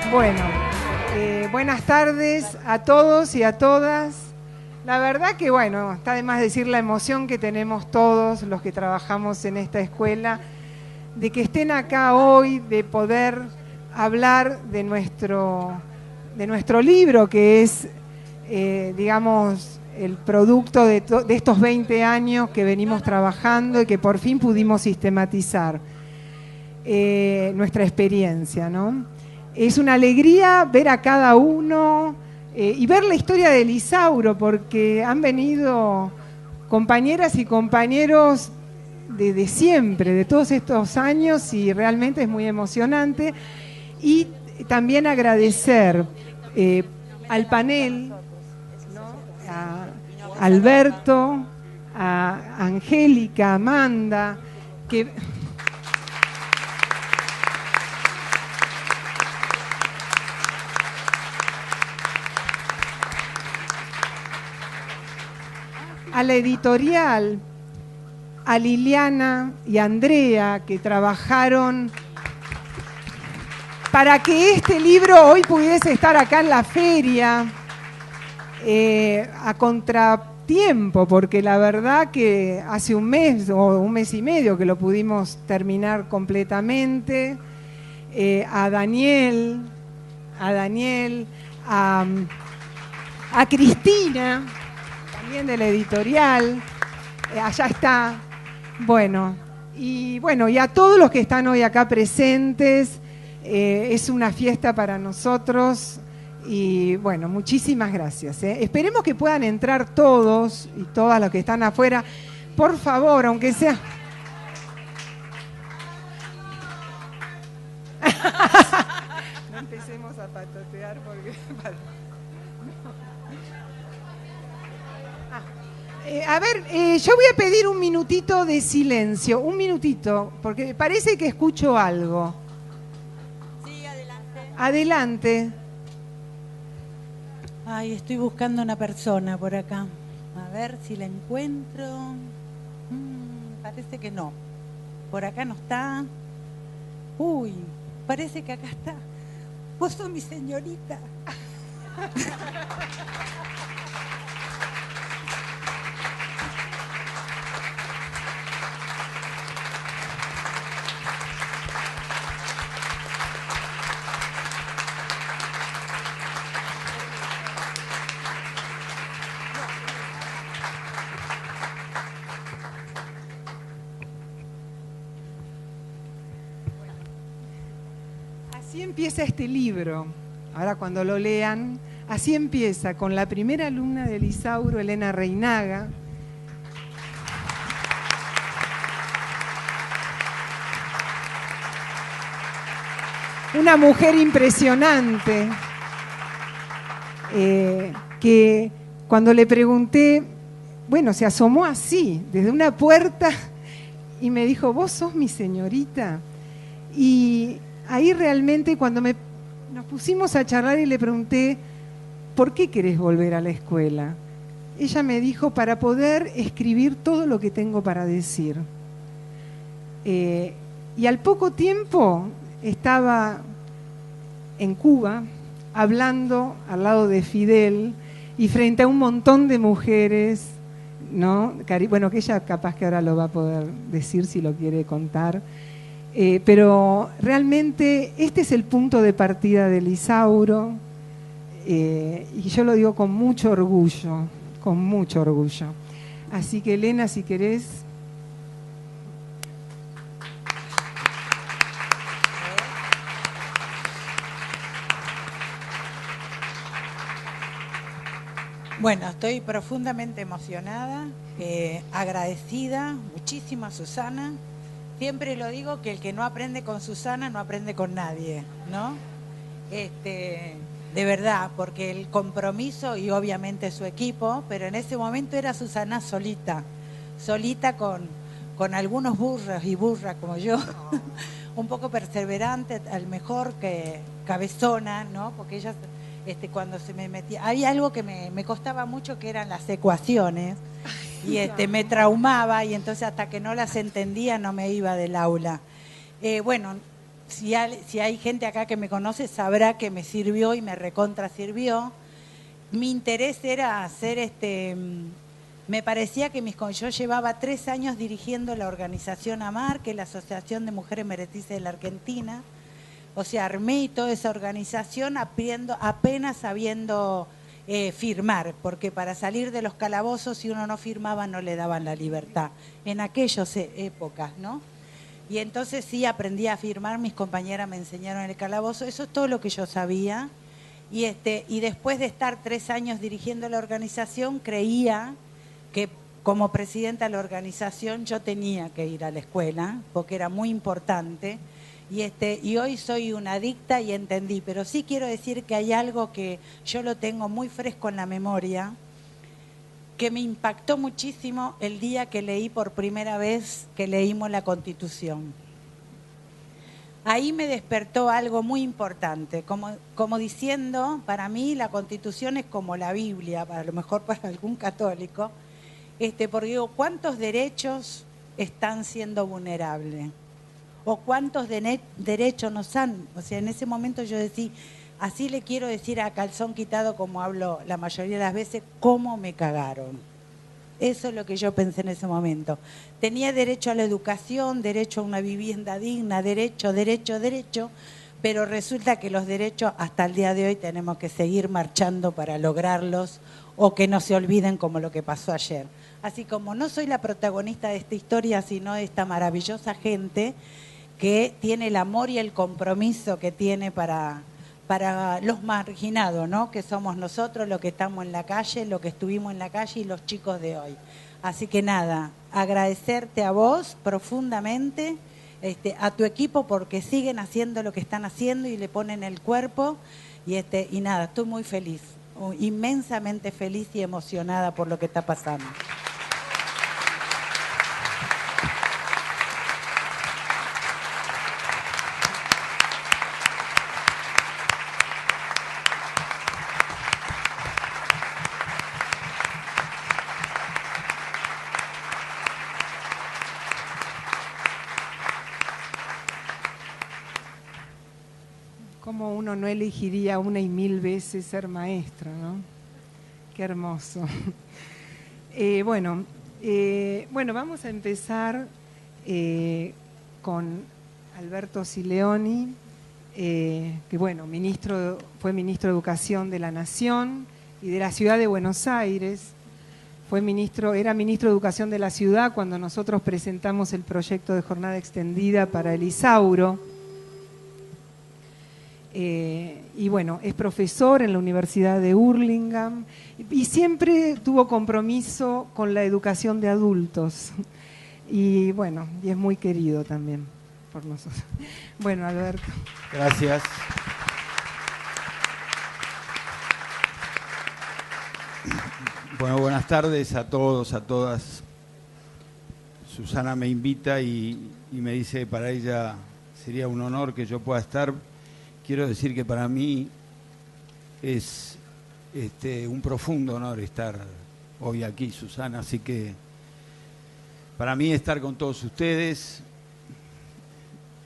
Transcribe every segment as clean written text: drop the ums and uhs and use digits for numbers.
Bueno, buenas tardes a todos y a todas. La verdad que, bueno, está de más decir la emoción que tenemos todos los que trabajamos en esta escuela, de que estén acá hoy, de poder hablar de nuestro libro, que es, digamos, el producto de estos 20 años que venimos trabajando y que por fin pudimos sistematizar nuestra experiencia, ¿no? Es una alegría ver a cada uno y ver la historia de Lisauro, porque han venido compañeras y compañeros de siempre, de todos estos años, y realmente es muy emocionante. Y también agradecer al panel, ¿no? A Alberto, a Angélica, a Amanda, a la editorial, a Liliana y a Andrea, que trabajaron para que este libro hoy pudiese estar acá en la feria, a contratiempo, porque la verdad que hace un mes o un mes y medio que lo pudimos terminar completamente. A Daniel, a Cristina, también de la editorial, allá está, y a todos los que están hoy acá presentes, es una fiesta para nosotros, y bueno, muchísimas gracias. Esperemos que puedan entrar todos y todas los que están afuera, por favor, aunque sea... No empecemos a patotear porque... yo voy a pedir un minutito de silencio, un minutito, porque parece que escucho algo. Sí, adelante. Adelante. Ay, estoy buscando una persona por acá. A ver si la encuentro. Parece que no. Por acá no está. Uy, parece que acá está. Vos sos mi señorita. Así empieza este libro. Ahora cuando lo lean, así empieza, con la primera alumna de Lisauro, Elena Reinaga. Una mujer impresionante, que cuando le pregunté, bueno, se asomó así, desde una puerta, y me dijo, ¿vos sos mi señorita? Y ahí realmente cuando nos pusimos a charlar y le pregunté, ¿por qué querés volver a la escuela? Ella me dijo, para poder escribir todo lo que tengo para decir. Y al poco tiempo estaba en Cuba hablando al lado de Fidel y frente a un montón de mujeres, ¿no? Bueno, que ella capaz que ahora lo va a poder decir si lo quiere contar. Pero realmente este es el punto de partida del Isauro, y yo lo digo con mucho orgullo, con mucho orgullo. Así que Elena, si querés. Bueno, estoy profundamente emocionada, agradecida, muchísimo a Susana. Siempre lo digo que el que no aprende con Susana no aprende con nadie, ¿no? De verdad, porque el compromiso y obviamente su equipo, pero en ese momento era Susana solita con algunos burros y burras como yo, un poco perseverante, al mejor que cabezona, ¿no? Porque ella... cuando se me metía, había algo que me costaba mucho, que eran las ecuaciones, y me traumaba, y entonces hasta que no las entendía no me iba del aula. Bueno, si hay gente acá que me conoce sabrá que me sirvió y me recontra sirvió. Mi interés era hacer me parecía que yo llevaba 3 años dirigiendo la organización AMAR, que es la Asociación de Mujeres Meretrices de la Argentina. O sea, armé toda esa organización apenas sabiendo firmar, porque para salir de los calabozos, si uno no firmaba, no le daban la libertad. En aquellas épocas, ¿no? Y entonces sí aprendí a firmar, mis compañeras me enseñaron el calabozo, eso es todo lo que yo sabía. Y después de estar 3 años dirigiendo la organización, creía que como presidenta de la organización yo tenía que ir a la escuela, porque era muy importante. Y hoy soy una adicta y entendí, pero sí quiero decir que hay algo que yo lo tengo muy fresco en la memoria, que me impactó muchísimo el día que leí por primera vez que leímos la Constitución. Ahí me despertó algo muy importante, como diciendo, para mí la Constitución es como la Biblia, a lo mejor para algún católico, porque digo, ¿cuántos derechos están siendo vulnerables? O cuántos derechos nos han, o sea, en ese momento yo decía, así le quiero decir a calzón quitado, como hablo la mayoría de las veces, cómo me cagaron. Eso es lo que yo pensé en ese momento. Tenía derecho a la educación, derecho a una vivienda digna, derecho, pero resulta que los derechos hasta el día de hoy tenemos que seguir marchando para lograrlos, o que no se olviden como lo que pasó ayer. Así como no soy la protagonista de esta historia, sino de esta maravillosa gente que tiene el amor y el compromiso que tiene para los marginados, ¿no? Que somos nosotros, los que estamos en la calle, los que estuvimos en la calle y los chicos de hoy. Así que nada, agradecerte a vos profundamente, a tu equipo, porque siguen haciendo lo que están haciendo y le ponen el cuerpo, y nada, estoy muy feliz, inmensamente feliz y emocionada por lo que está pasando. Cómo uno no elegiría 1 y 1000 veces ser maestro, ¿no? Qué hermoso. Bueno, vamos a empezar con Alberto Sileoni, que fue ministro de Educación de la Nación y de la Ciudad de Buenos Aires. Era ministro de Educación de la ciudad cuando nosotros presentamos el proyecto de jornada extendida para el Isauro. Y bueno, es profesor en la Universidad de Hurlingham y siempre tuvo compromiso con la educación de adultos. Y bueno, y es muy querido también por nosotros. Bueno, Alberto. Gracias. Bueno, buenas tardes a todos, a todas. Susana me invita y me dice que para ella sería un honor que yo pueda estar. Quiero decir que para mí es un profundo honor estar hoy aquí, Susana, así que para mí estar con todos ustedes,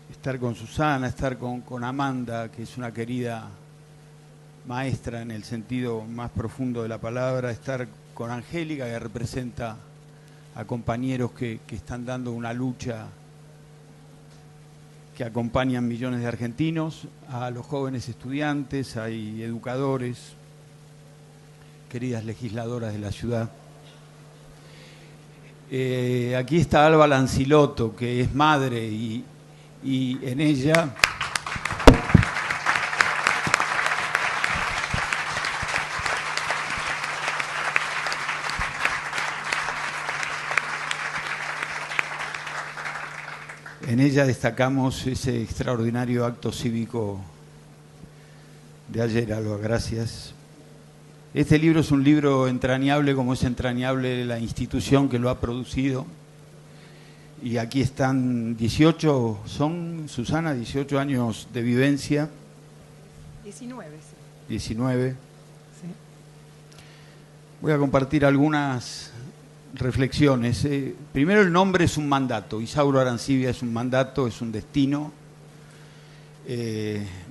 estar con Susana, estar con Amanda, que es una querida maestra en el sentido más profundo de la palabra, estar con Angélica, que representa a compañeros que están dando una lucha que acompañan millones de argentinos, a los jóvenes estudiantes, hay educadores, queridas legisladoras de la ciudad. Aquí está Alba Lancilotto, que es madre, y en ella... En ella destacamos ese extraordinario acto cívico de ayer, Alba, gracias. Este libro es un libro entrañable, como es entrañable la institución que lo ha producido. Y aquí están 18, son, Susana, 18 años de vivencia. 19, sí. 19. Sí. Voy a compartir algunas reflexiones. Primero, el nombre es un mandato. Isauro Arancibia es un mandato, es un destino.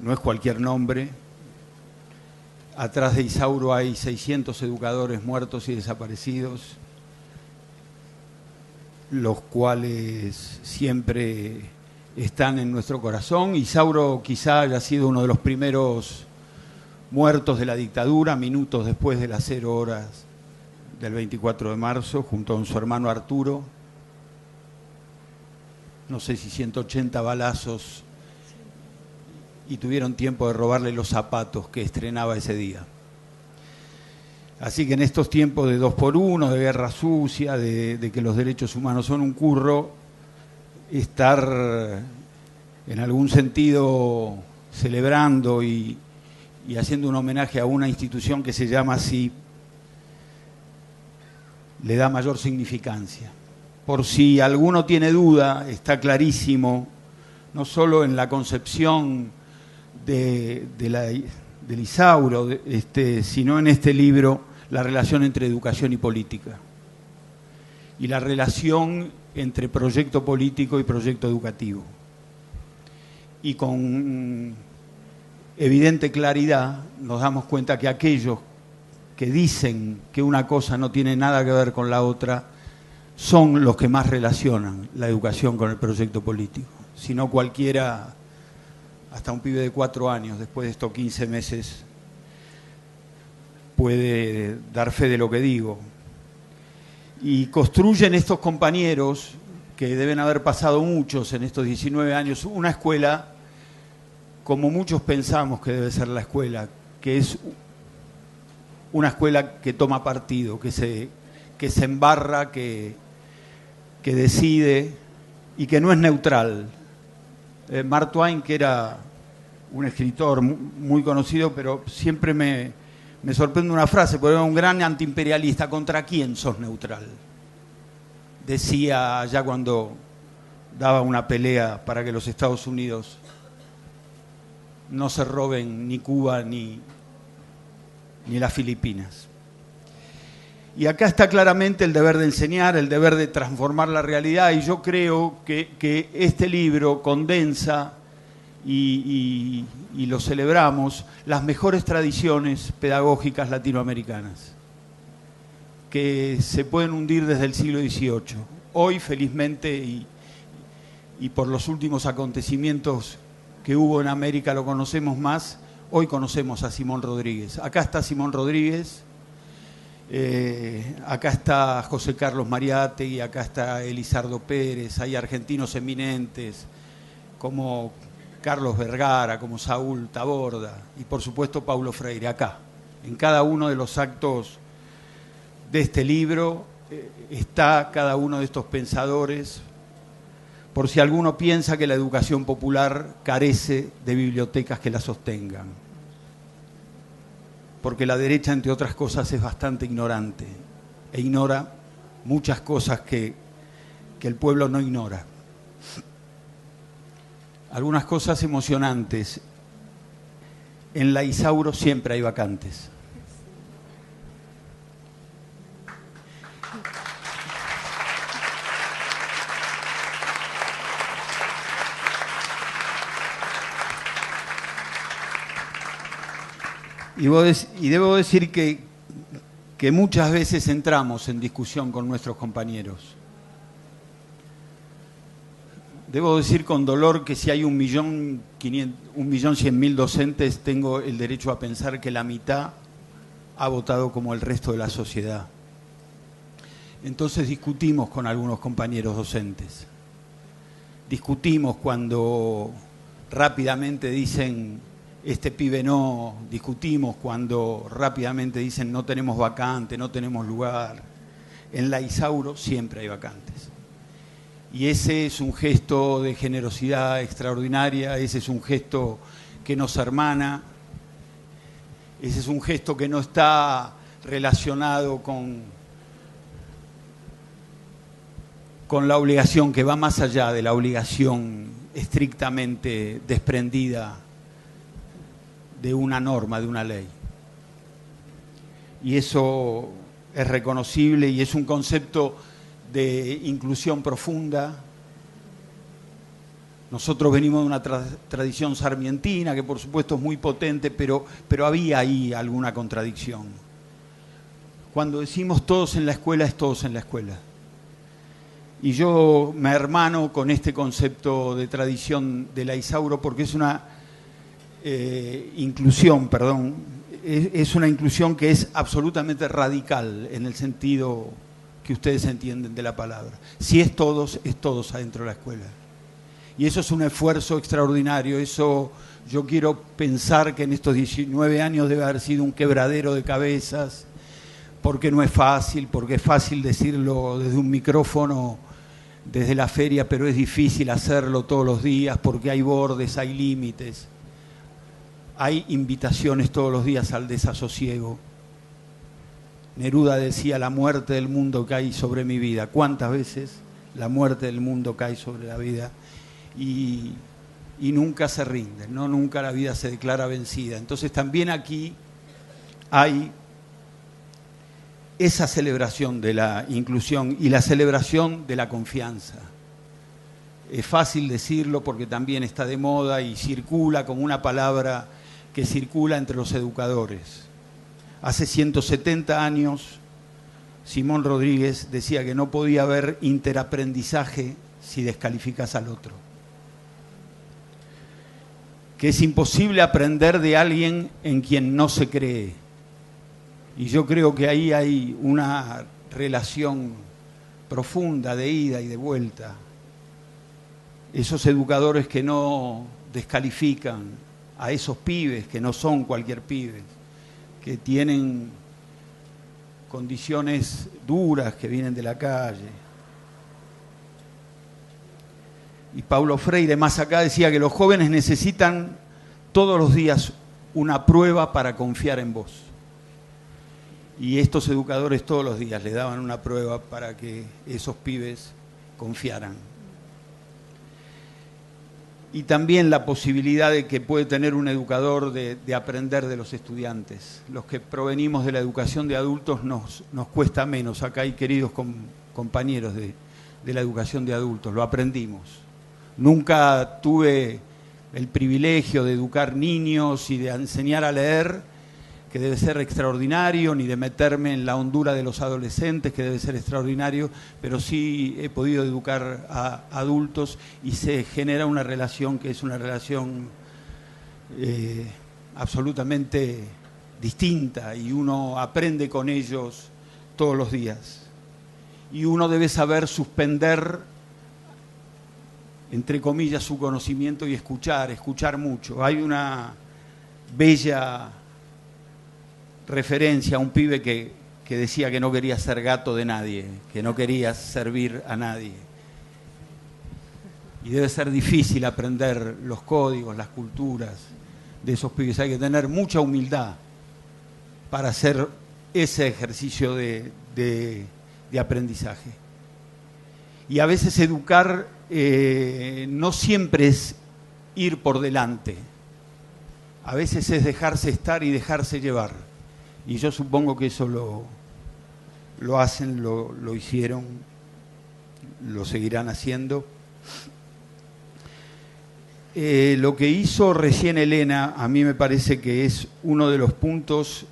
No es cualquier nombre. Atrás de Isauro hay 600 educadores muertos y desaparecidos, los cuales siempre están en nuestro corazón. Isauro quizá haya sido uno de los primeros muertos de la dictadura, minutos después de las 0 horas del 24 de marzo, junto con su hermano Arturo. No sé si 180 balazos, y tuvieron tiempo de robarle los zapatos que estrenaba ese día. Así que en estos tiempos de 2x1, de guerra sucia, de que los derechos humanos son un curro, estar en algún sentido celebrando y haciendo un homenaje a una institución que se llama así, le da mayor significancia. Por si alguno tiene duda, está clarísimo, no solo en la concepción del Isauro, sino en este libro, la relación entre educación y política. Y la relación entre proyecto político y proyecto educativo. Y con evidente claridad nos damos cuenta que aquellos que dicen que una cosa no tiene nada que ver con la otra son los que más relacionan la educación con el proyecto político. Si no, cualquiera, hasta un pibe de 4 años, después de estos 15 meses, puede dar fe de lo que digo. Y construyen estos compañeros, que deben haber pasado muchos en estos 19 años, una escuela como muchos pensamos que debe ser la escuela, que es una escuela que toma partido, que se embarra, que decide y que no es neutral. Mark Twain, que era un escritor muy conocido, pero siempre me sorprende una frase, porque era un gran antiimperialista. ¿Contra quién sos neutral? Decía ya cuando daba una pelea para que los Estados Unidos no se roben ni Cuba ni las Filipinas. Y acá está claramente el deber de enseñar, el deber de transformar la realidad, y yo creo que este libro condensa y lo celebramos, las mejores tradiciones pedagógicas latinoamericanas, que se pueden hundir desde el siglo XVIII. Hoy, felizmente, y por los últimos acontecimientos que hubo en América, lo conocemos más. Hoy conocemos a Simón Rodríguez. Acá está Simón Rodríguez, acá está José Carlos Mariátegui, acá está Elizardo Pérez, hay argentinos eminentes como Carlos Vergara, como Saúl Taborda y por supuesto Paulo Freire. Acá, en cada uno de los actos de este libro está cada uno de estos pensadores, por si alguno piensa que la educación popular carece de bibliotecas que la sostengan. Porque la derecha, entre otras cosas, es bastante ignorante e ignora muchas cosas que el pueblo no ignora. Algunas cosas emocionantes. En la Isauro siempre hay vacantes. Y debo decir que muchas veces entramos en discusión con nuestros compañeros. Debo decir con dolor que si hay 1.100.000 docentes, tengo el derecho a pensar que la mitad ha votado como el resto de la sociedad. Entonces discutimos con algunos compañeros docentes. Discutimos cuando rápidamente dicen, este pibe no. Discutimos cuando rápidamente dicen, no tenemos vacante, no tenemos lugar. En la Isauro siempre hay vacantes. Y ese es un gesto de generosidad extraordinaria, ese es un gesto que nos hermana, ese es un gesto que no está relacionado con la obligación, que va más allá de la obligación estrictamente desprendida de una norma, de una ley. Y eso es reconocible y es un concepto de inclusión profunda. Nosotros venimos de una tradición sarmientina que por supuesto es muy potente, pero había ahí alguna contradicción. Cuando decimos todos en la escuela, es todos en la escuela. Y yo me hermano con este concepto de tradición de la Isauro porque es una inclusión, es una inclusión que es absolutamente radical en el sentido que ustedes entienden de la palabra. Si es todos adentro de la escuela. Y eso es un esfuerzo extraordinario. Eso yo quiero pensar que en estos 19 años debe haber sido un quebradero de cabezas, porque no es fácil, porque es fácil decirlo desde un micrófono, desde la feria, pero es difícil hacerlo todos los días porque hay bordes, hay límites, hay invitaciones todos los días al desasosiego. Neruda decía, la muerte del mundo cae sobre mi vida. ¿Cuántas veces la muerte del mundo cae sobre la vida? Y nunca se rinde, ¿no? Nunca la vida se declara vencida. Entonces también aquí hay esa celebración de la inclusión y la celebración de la confianza. Es fácil decirlo porque también está de moda y circula como una palabra que circula entre los educadores. Hace 170 años, Simón Rodríguez decía que no podía haber interaprendizaje si descalificas al otro. Que es imposible aprender de alguien en quien no se cree. Y yo creo que ahí hay una relación profunda de ida y de vuelta. Esos educadores que no descalifican a esos pibes, que no son cualquier pibe, que tienen condiciones duras, que vienen de la calle. Y Paulo Freire, más acá, decía que los jóvenes necesitan todos los días una prueba para confiar en vos. Y estos educadores todos los días le daban una prueba para que esos pibes confiaran. Y también la posibilidad de que puede tener un educador de aprender de los estudiantes. Los que provenimos de la educación de adultos nos cuesta menos. Acá hay queridos compañeros de la educación de adultos, lo aprendimos. Nunca tuve el privilegio de educar niños y de enseñar a leer, que debe ser extraordinario, ni de meterme en la hondura de los adolescentes, que debe ser extraordinario, pero sí he podido educar a adultos y se genera una relación que es una relación absolutamente distinta y uno aprende con ellos todos los días. Y uno debe saber suspender, entre comillas, su conocimiento y escuchar mucho. Hay una bella referencia a un pibe que decía que no quería ser gato de nadie, que no quería servir a nadie. Y debe ser difícil aprender los códigos, las culturas de esos pibes. Hay que tener mucha humildad para hacer ese ejercicio de aprendizaje. Y a veces educar no siempre es ir por delante. A veces es dejarse estar y dejarse llevar. Y yo supongo que eso lo hacen, lo hicieron, lo seguirán haciendo. Lo que hizo recién Elena, a mí me parece que es uno de los puntos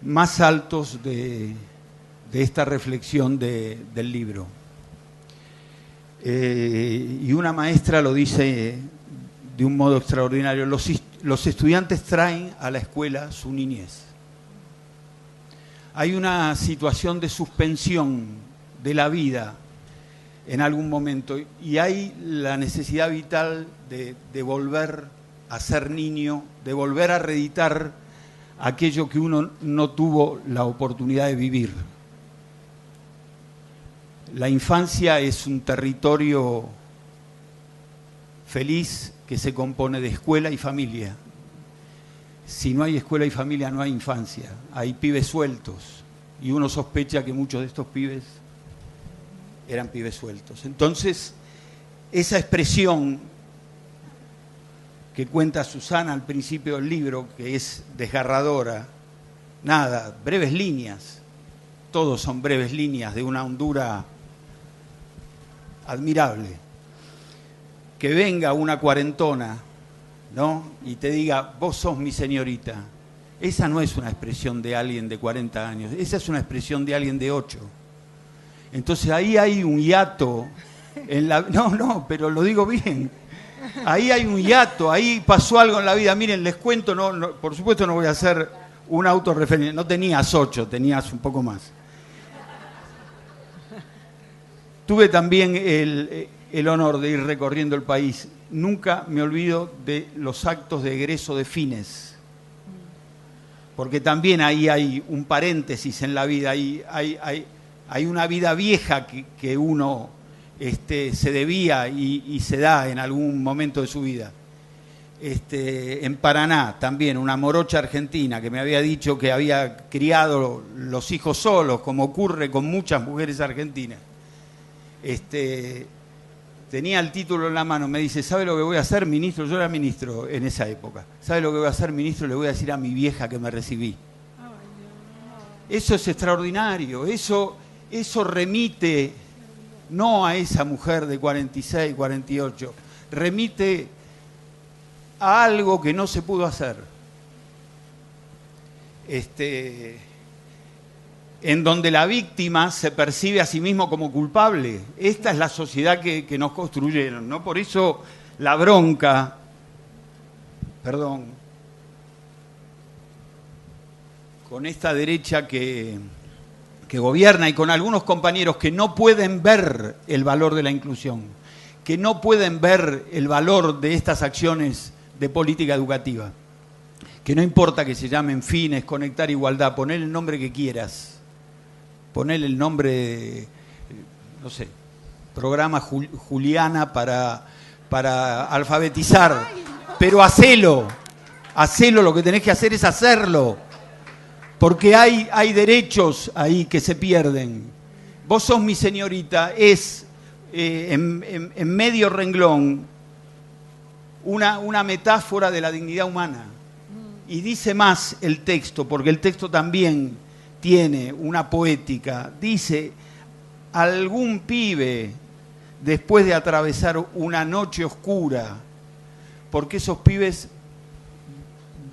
más altos de esta reflexión del libro. y una maestra lo dice de un modo extraordinario: los estudiantes traen a la escuela su niñez. Hay una situación de suspensión de la vida en algún momento y hay la necesidad vital de volver a ser niño, de volver a reeditar aquello que uno no tuvo la oportunidad de vivir. La infancia es un territorio feliz que se compone de escuela y familia. Si no hay escuela y familia, no hay infancia. Hay pibes sueltos y uno sospecha que muchos de estos pibes eran pibes sueltos. Entonces, esa expresión que cuenta Susana al principio del libro, que es desgarradora, nada, breves líneas, todos son breves líneas de una hondura admirable. Que venga una cuarentona, ¿no?, y te diga: vos sos mi señorita. Esa no es una expresión de alguien de 40 años, esa es una expresión de alguien de 8. Entonces ahí hay un hiato en la... No, pero lo digo bien. Ahí hay un hiato, ahí pasó algo en la vida. Miren, les cuento, no, por supuesto no voy a hacer una autorreferencia. No tenías 8, tenías un poco más. Tuve también el honor de ir recorriendo el país. Nunca me olvido de los actos de egreso de fines, porque también ahí hay un paréntesis en la vida, hay una vida vieja que uno se debía y se da en algún momento de su vida. En Paraná también, una morocha argentina que me había dicho que había criado los hijos solos, como ocurre con muchas mujeres argentinas. Tenía el título en la mano, me dice: ¿sabe lo que voy a hacer, ministro? Yo era ministro en esa época. ¿Sabe lo que voy a hacer, ministro? Le voy a decir a mi vieja que me recibí. Eso es extraordinario, eso remite no a esa mujer de 46, 48, remite a algo que no se pudo hacer. En donde la víctima se percibe a sí mismo como culpable. Esta es la sociedad que nos construyeron, ¿no? Por eso la bronca, con esta derecha que gobierna y con algunos compañeros que no pueden ver el valor de la inclusión, que no pueden ver el valor de estas acciones de política educativa, que no importa que se llamen fines, conectar, igualdad, poner el nombre que quieras. Poner el nombre, no sé, programa Juliana para alfabetizar, pero hacelo, lo que tenés que hacer es hacerlo, porque hay derechos ahí que se pierden. Vos sos mi señorita, es en medio renglón una metáfora de la dignidad humana, y dice más el texto, porque el texto también tiene una poética. Dice: algún pibe, después de atravesar una noche oscura, porque esos pibes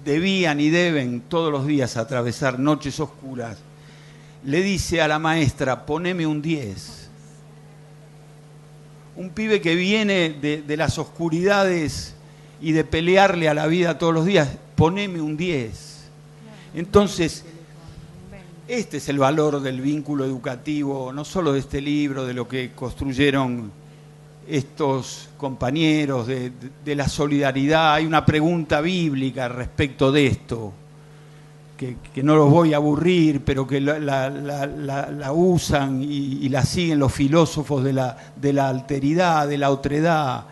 debían y deben todos los días atravesar noches oscuras, le dice a la maestra: poneme un 10. Un pibe que viene de las oscuridades y de pelearle a la vida todos los días: poneme un 10. Entonces, este es el valor del vínculo educativo, no solo de este libro, de lo que construyeron estos compañeros, de la solidaridad. Hay una pregunta bíblica respecto de esto, que no los voy a aburrir, pero que la usan y la siguen los filósofos de la alteridad, de la otredad.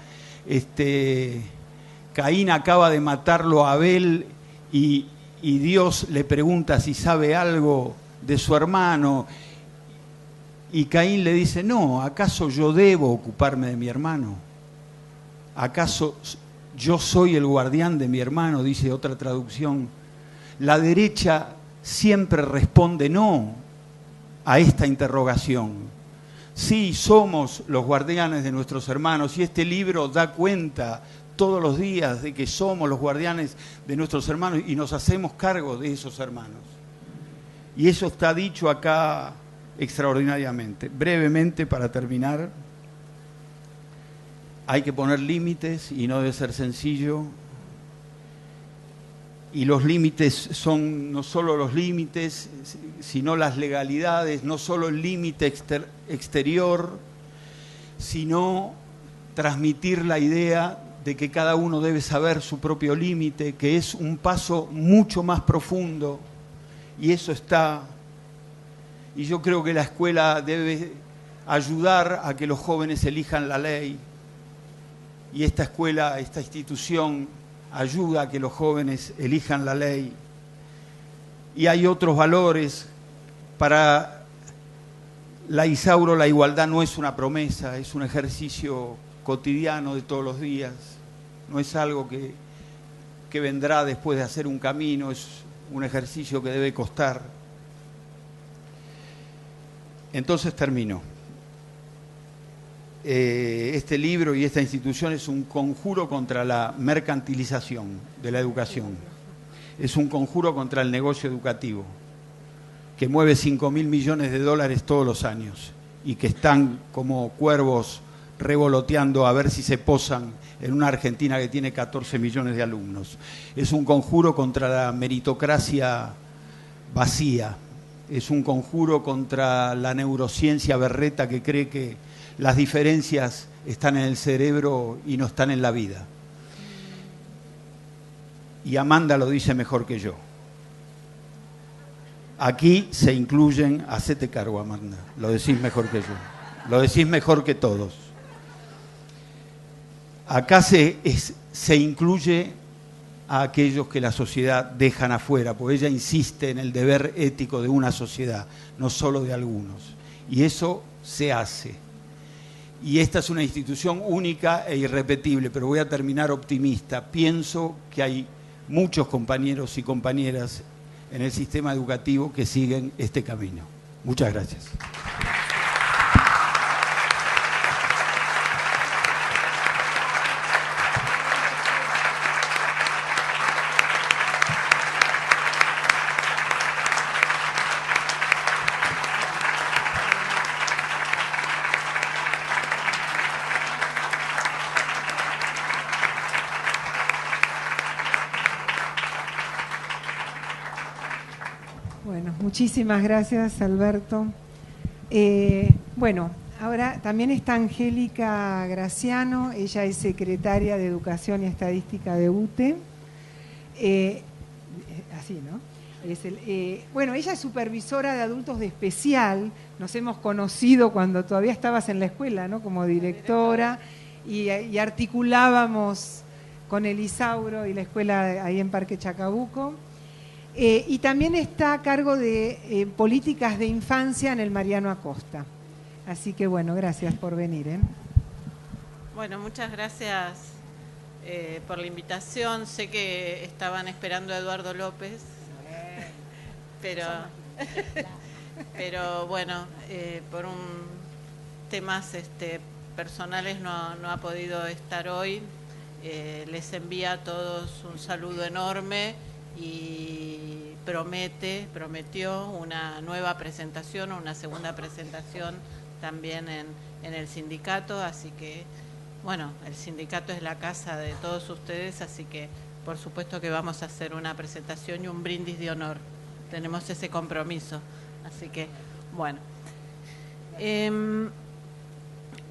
Caín acaba de matarlo a Abel y Dios le pregunta si sabe algo de su hermano, y Caín le dice: no, ¿acaso yo debo ocuparme de mi hermano? ¿Acaso yo soy el guardián de mi hermano?, dice otra traducción. La derecha siempre responde no a esta interrogación. Sí, somos los guardianes de nuestros hermanos, y este libro da cuenta todos los días de que somos los guardianes de nuestros hermanos y nos hacemos cargo de esos hermanos. Y eso está dicho acá extraordinariamente. Brevemente, para terminar, hay que poner límites y no debe ser sencillo. Y los límites son no solo los límites, sino las legalidades, no solo el límite exterior, sino transmitir la idea de que cada uno debe saber su propio límite, que es un paso mucho más profundo, y eso está. Y yo creo que la escuela debe ayudar a que los jóvenes elijan la ley, y esta escuela, esta institución, ayuda a que los jóvenes elijan la ley. Y hay otros valores. Para la Isauro la igualdad no es una promesa, es un ejercicio cotidiano de todos los días. No es algo que vendrá después de hacer un camino, es un ejercicio que debe costar. Entonces termino. Este libro y esta institución es un conjuro contra la mercantilización de la educación. Es un conjuro contra el negocio educativo, que mueve 5.000 millones de dólares todos los años y que están como cuervos revoloteando a ver si se posan en una Argentina que tiene 14 millones de alumnos. Es un conjuro contra la meritocracia vacía. Es un conjuro contra la neurociencia berreta que cree que las diferencias están en el cerebro y no están en la vida. Y Amanda lo dice mejor que yo. Aquí se incluyen, hacete cargo, Amanda, lo decís mejor que yo, lo decís mejor que todos. Acá se incluye a aquellos que la sociedad dejan afuera, porque ella insiste en el deber ético de una sociedad, no solo de algunos. Y eso se hace. Y esta es una institución única e irrepetible, pero voy a terminar optimista. Pienso que hay muchos compañeros y compañeras en el sistema educativo que siguen este camino. Muchas gracias. Bueno, muchísimas gracias, Alberto. Bueno, ahora también está Angélica Graciano, ella es secretaria de Educación y Estadística de UTE. Así, ¿no? Bueno, ella es supervisora de adultos de especial, nos hemos conocido cuando todavía estabas en la escuela, ¿no? Como directora, y articulábamos con el Isauro y la escuela ahí en Parque Chacabuco. Y también está a cargo de políticas de infancia en el Mariano Acosta. Así que bueno, gracias por venir. Bueno, muchas gracias por la invitación. Sé que estaban esperando a Eduardo López, pero bueno, por temas personales no ha podido estar hoy. Les envía a todos un saludo enorme y prometió una nueva presentación, una segunda presentación también en el sindicato, así que bueno, el sindicato es la casa de todos ustedes, así que por supuesto que vamos a hacer una presentación y un brindis de honor, tenemos ese compromiso, así que bueno.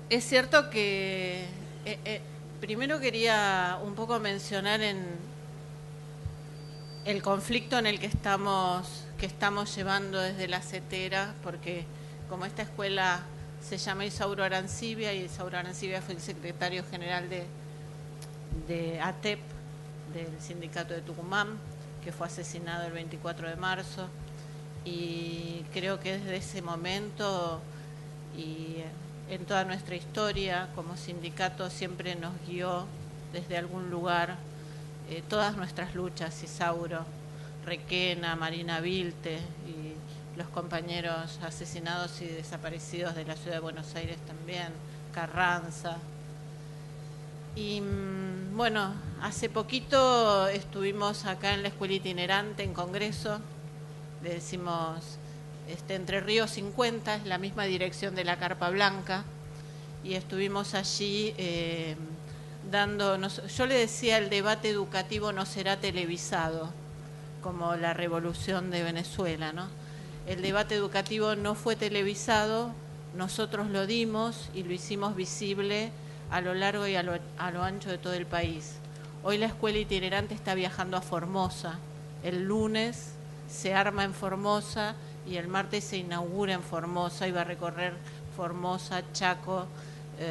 Es cierto que primero quería un poco mencionar el conflicto en el que estamos llevando desde la CETERA, porque como esta escuela se llama Isauro Arancibia, y Isauro Arancibia fue el secretario general de ATEP, del sindicato de Tucumán, que fue asesinado el 24 de marzo, y creo que desde ese momento y en toda nuestra historia como sindicato siempre nos guió desde algún lugar todas nuestras luchas, Isauro, Requena, Marina Vilte y los compañeros asesinados y desaparecidos de la ciudad de Buenos Aires también, Carranza. Y bueno, hace poquito estuvimos acá en la escuela itinerante en Congreso, le decimos Entre Ríos 50, es la misma dirección de la Carpa Blanca, y estuvimos allí yo le decía, el debate educativo no será televisado, como la revolución de Venezuela, ¿no? El debate educativo no fue televisado, nosotros lo dimos y lo hicimos visible a lo largo y a lo ancho de todo el país. Hoy la escuela itinerante está viajando a Formosa. El lunes se arma en Formosa y el martes se inaugura en Formosa y va a recorrer Formosa, Chaco,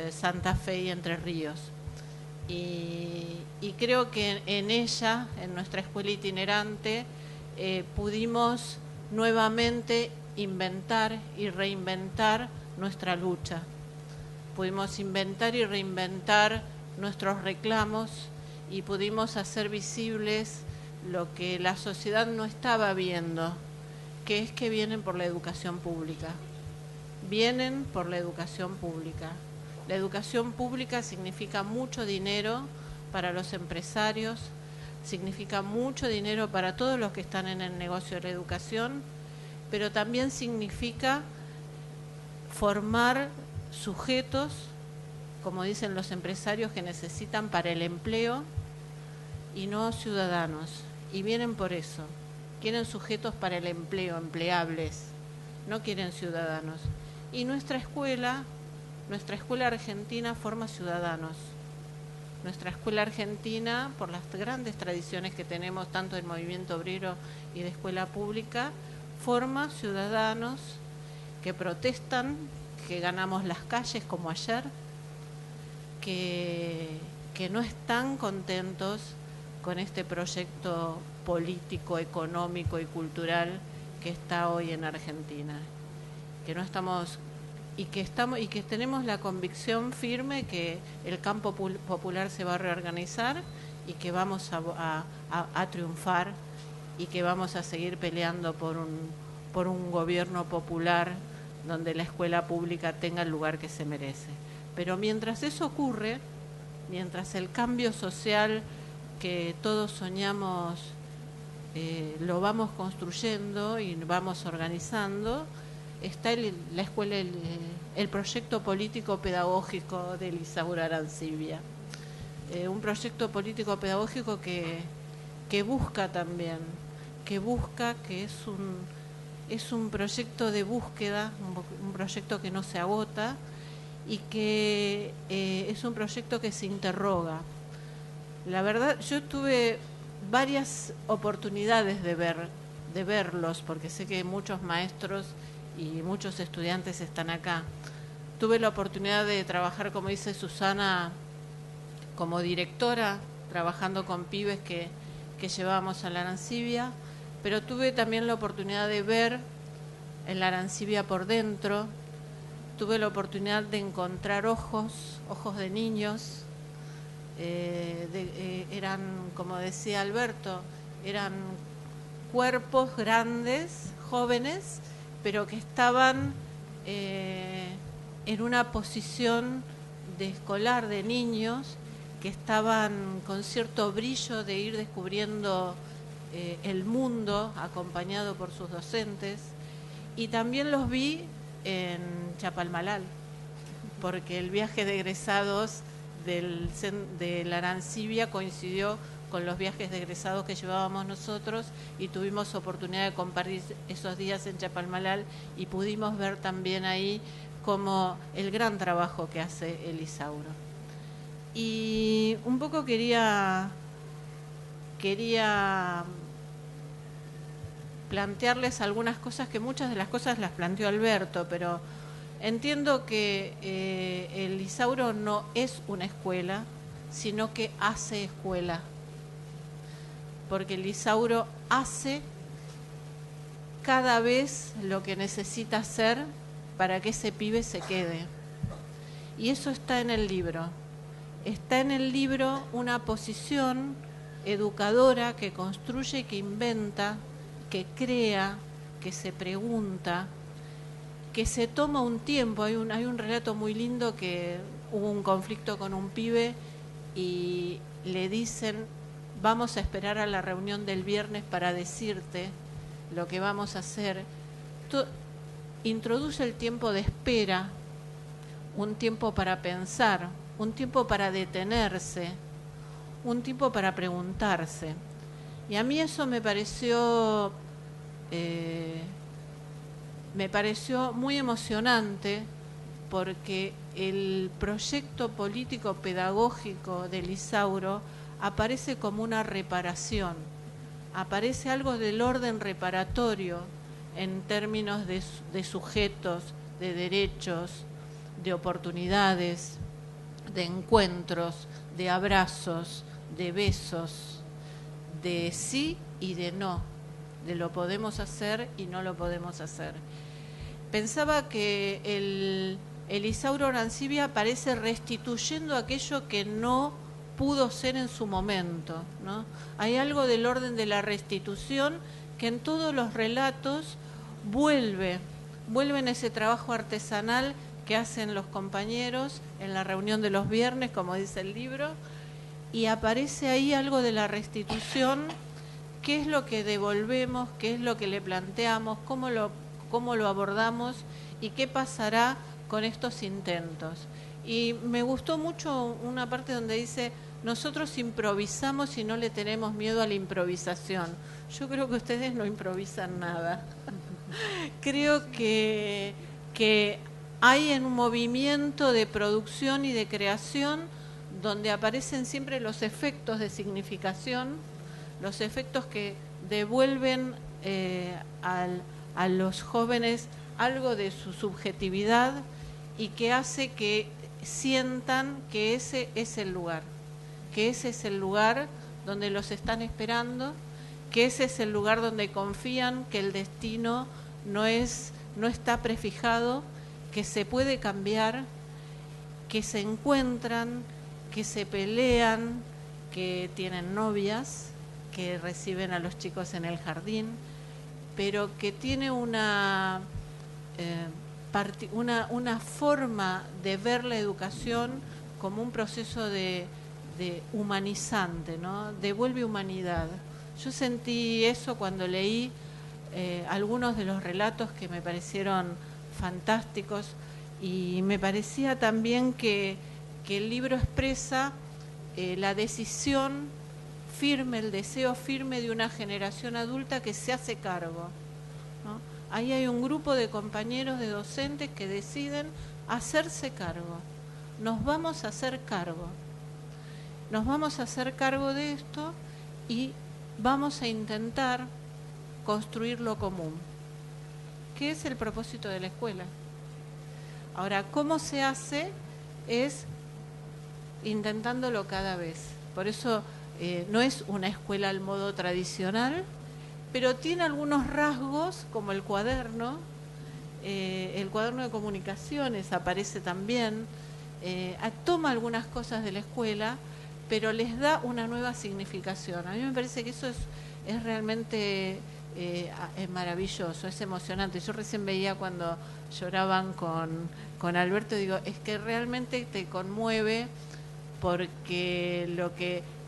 Santa Fe y Entre Ríos. Y creo que en ella, en nuestra escuela itinerante, pudimos nuevamente inventar y reinventar nuestra lucha. Pudimos inventar y reinventar nuestros reclamos y pudimos hacer visibles lo que la sociedad no estaba viendo, que es que vienen por la educación pública. Vienen por la educación pública. La educación pública significa mucho dinero para los empresarios, significa mucho dinero para todos los que están en el negocio de la educación, pero también significa formar sujetos, como dicen los empresarios, que necesitan para el empleo y no ciudadanos. Y vienen por eso. Quieren sujetos para el empleo, empleables, no quieren ciudadanos. Y nuestra escuela argentina forma ciudadanos. Nuestra escuela argentina, por las grandes tradiciones que tenemos, tanto del movimiento obrero y de escuela pública, forma ciudadanos que protestan, que ganamos las calles como ayer, que no están contentos con este proyecto político, económico y cultural que está hoy en Argentina. Que no estamos y que tenemos la convicción firme que el campo popular se va a reorganizar y que vamos a triunfar y que vamos a seguir peleando por un gobierno popular donde la escuela pública tenga el lugar que se merece. Pero mientras eso ocurre, mientras el cambio social que todos soñamos lo vamos construyendo y vamos organizando, está la escuela, el proyecto político pedagógico de Lisaura Arancibia. Un proyecto político pedagógico que busca también, que es un proyecto de búsqueda, un proyecto que no se agota y que es un proyecto que se interroga. La verdad, yo tuve varias oportunidades de verlos, porque sé que muchos maestros y muchos estudiantes están acá. Tuve la oportunidad de trabajar, como dice Susana, como directora, trabajando con pibes que llevábamos a la Arancibia, pero tuve también la oportunidad de ver en la Arancibia por dentro, tuve la oportunidad de encontrar ojos de niños, eran, como decía Alberto, eran cuerpos grandes, jóvenes, pero que estaban en una posición de escolar, de niños, que estaban con cierto brillo de ir descubriendo el mundo, acompañado por sus docentes. Y también los vi en Chapalmalal, porque el viaje de egresados de la Arancibia coincidió con los viajes de egresados que llevábamos nosotros y tuvimos oportunidad de compartir esos días en Chapalmalal y pudimos ver también ahí como el gran trabajo que hace el Isauro. Y un poco quería plantearles algunas cosas, que muchas de las cosas las planteó Alberto, pero entiendo que el Isauro no es una escuela, sino que hace escuela. Porque el Isauro hace cada vez lo que necesita hacer para que ese pibe se quede. Y eso está en el libro. Está en el libro una posición educadora que construye, que inventa, que crea, que se pregunta, que se toma un tiempo. Hay un relato muy lindo que hubo un conflicto con un pibe y le dicen: vamos a esperar a la reunión del viernes para decirte lo que vamos a hacer. Introduce el tiempo de espera, un tiempo para pensar, un tiempo para detenerse, un tiempo para preguntarse. Y a mí eso me pareció muy emocionante, porque el proyecto político pedagógico de Lisauro aparece como una reparación, aparece algo del orden reparatorio en términos de sujetos, de derechos, de oportunidades, de encuentros, de abrazos, de besos, de sí y de no, de lo podemos hacer y no lo podemos hacer. Pensaba que el Isauro Arancibia aparece restituyendo aquello que no pudo ser en su momento, ¿no? Hay algo del orden de la restitución que en todos los relatos vuelve en ese trabajo artesanal que hacen los compañeros en la reunión de los viernes, como dice el libro, y aparece ahí algo de la restitución. ¿Qué es lo que devolvemos? ¿Qué es lo que le planteamos? ¿Cómo lo abordamos? ¿Y qué pasará con estos intentos? Y me gustó mucho una parte donde dice: nosotros improvisamos y no le tenemos miedo a la improvisación. Yo creo que ustedes no improvisan nada. Creo que hay en un movimiento de producción y de creación donde aparecen siempre los efectos de significación, los efectos que devuelven a los jóvenes algo de su subjetividad y que hace que sientan que ese es el lugar, que ese es el lugar donde los están esperando, que ese es el lugar donde confían que el destino no está prefijado, que se puede cambiar, que se encuentran, que se pelean, que tienen novias, que reciben a los chicos en el jardín, pero que tiene una forma de ver la educación como un proceso de humanizante, ¿no? Devuelve humanidad. Yo sentí eso cuando leí algunos de los relatos que me parecieron fantásticos, y me parecía también que el libro expresa la decisión firme, el deseo firme de una generación adulta que se hace cargo, ¿no? Ahí hay un grupo de compañeros, de docentes que deciden hacerse cargo. Nos vamos a hacer cargo. Nos vamos a hacer cargo de esto y vamos a intentar construir lo común, que es el propósito de la escuela. Ahora, ¿cómo se hace? Es intentándolo cada vez. Por eso no es una escuela al modo tradicional, pero tiene algunos rasgos, como el cuaderno de comunicaciones aparece también, toma algunas cosas de la escuela, pero les da una nueva significación. A mí me parece que eso es realmente es maravilloso, es emocionante. Yo recién veía cuando lloraban con Alberto, digo, es que realmente te conmueve, porque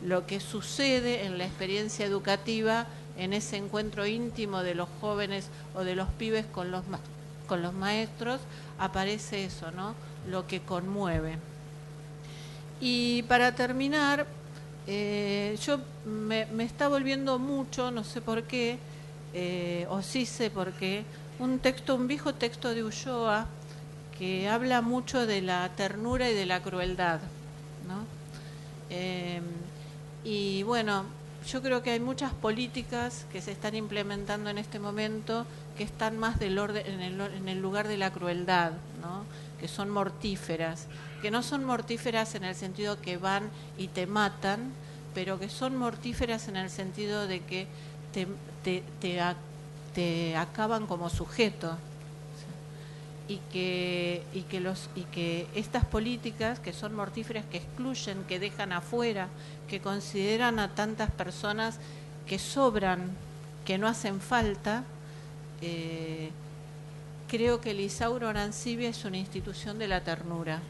lo que sucede en la experiencia educativa, en ese encuentro íntimo de los jóvenes o de los pibes con los maestros, aparece eso, ¿no? Lo que conmueve. Y para terminar, yo me está volviendo mucho, no sé por qué, o sí sé por qué, un viejo texto de Ulloa que habla mucho de la ternura y de la crueldad, ¿no? Y bueno, yo creo que hay muchas políticas que se están implementando en este momento que están más en el lugar de la crueldad, ¿no? Que son mortíferas, que no son mortíferas en el sentido que van y te matan, pero que son mortíferas en el sentido de que te acaban como sujeto. Y que estas políticas que son mortíferas, que excluyen, que dejan afuera, que consideran a tantas personas que sobran, que no hacen falta, creo que el Isauro Arancibia es una institución de la ternura,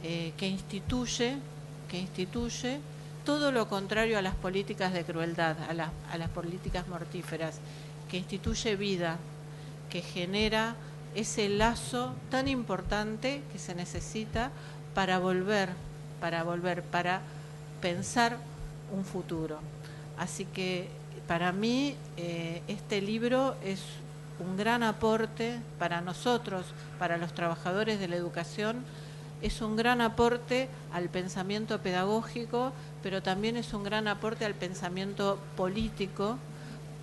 que instituye todo lo contrario a las políticas de crueldad, a las políticas mortíferas, que instituye vida, que genera ese lazo tan importante que se necesita para volver, para pensar un futuro. Así que para mí este libro es un gran aporte para nosotros, para los trabajadores de la educación, es un gran aporte al pensamiento pedagógico, pero también es un gran aporte al pensamiento político,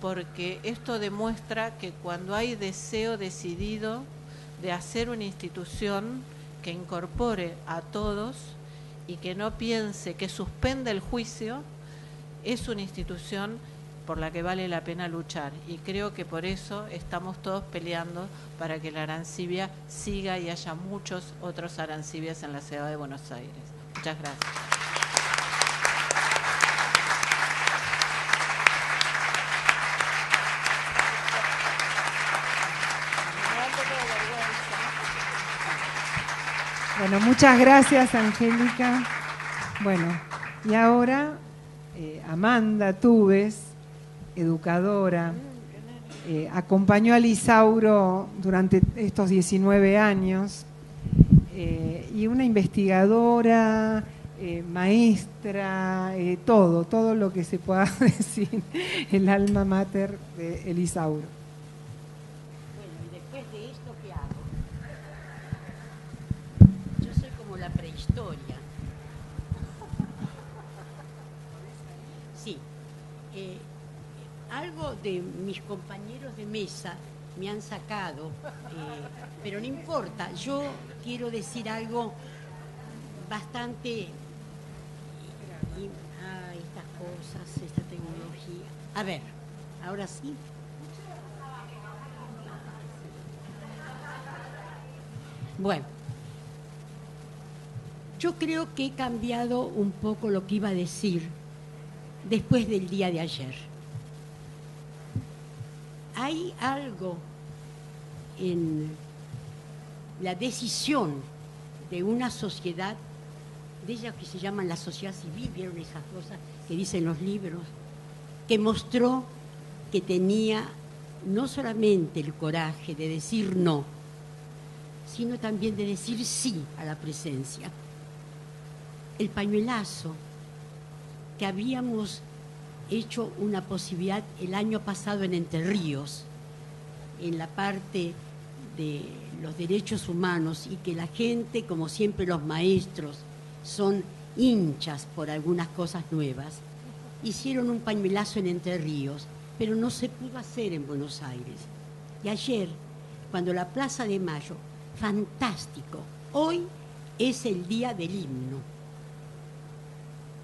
porque esto demuestra que cuando hay deseo decidido de hacer una institución que incorpore a todos y que no piense, que suspenda el juicio, es una institución por la que vale la pena luchar. Y creo que por eso estamos todos peleando para que la Arancibia siga y haya muchos otros Arancibias en la ciudad de Buenos Aires. Muchas gracias. Bueno, muchas gracias, Angélica. Bueno, y ahora Amanda Tubes, educadora, acompañó a Lisauro durante estos 19 años y una investigadora, maestra, todo lo que se pueda decir, el alma mater de Elisauro. Bueno, y después de esto, ¿qué hago? Yo soy como la prehistoria. Sí. Algo de mis compañeros de mesa me han sacado, pero no importa. Yo quiero decir algo bastante... estas cosas, esta tecnología. A ver, ahora sí. Bueno, yo creo que he cambiado un poco lo que iba a decir después del día de ayer. Hay algo en la decisión de una sociedad, de ellas que se llaman la sociedad civil, vieron esas cosas que dicen los libros, que mostró que tenía no solamente el coraje de decir no, sino también de decir sí a la presencia. El pañuelazo que habíamos hecho una posibilidad el año pasado en Entre Ríos, en la parte de los derechos humanos, y que la gente, como siempre los maestros, son hinchas por algunas cosas nuevas, hicieron un pañuelazo en Entre Ríos, pero no se pudo hacer en Buenos Aires. Y ayer, cuando la Plaza de Mayo, fantástico, hoy es el día del himno.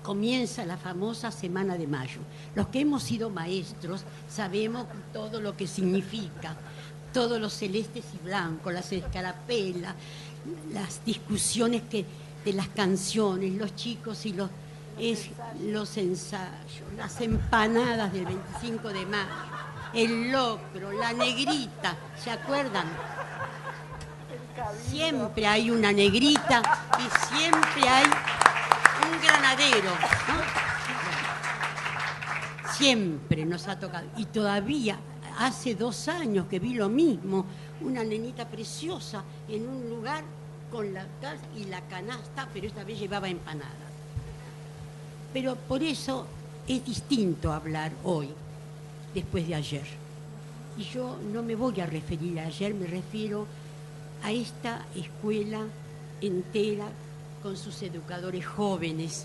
Comienza la famosa Semana de Mayo. Los que hemos sido maestros sabemos todo lo que significa, todos los celestes y blancos, las escarapelas, las discusiones de las canciones, los chicos y los ensayos, las empanadas del 25 de mayo, el locro, la negrita, ¿se acuerdan? Siempre hay una negrita y siempre hay un granadero, ¿no? Siempre nos ha tocado. Y todavía hace 2 años que vi lo mismo, una nenita preciosa en un lugar con la taza y la canasta, pero esta vez llevaba empanadas. Pero por eso es distinto hablar hoy, después de ayer. Y yo no me voy a referir a ayer, me refiero a esta escuela entera, con sus educadores jóvenes,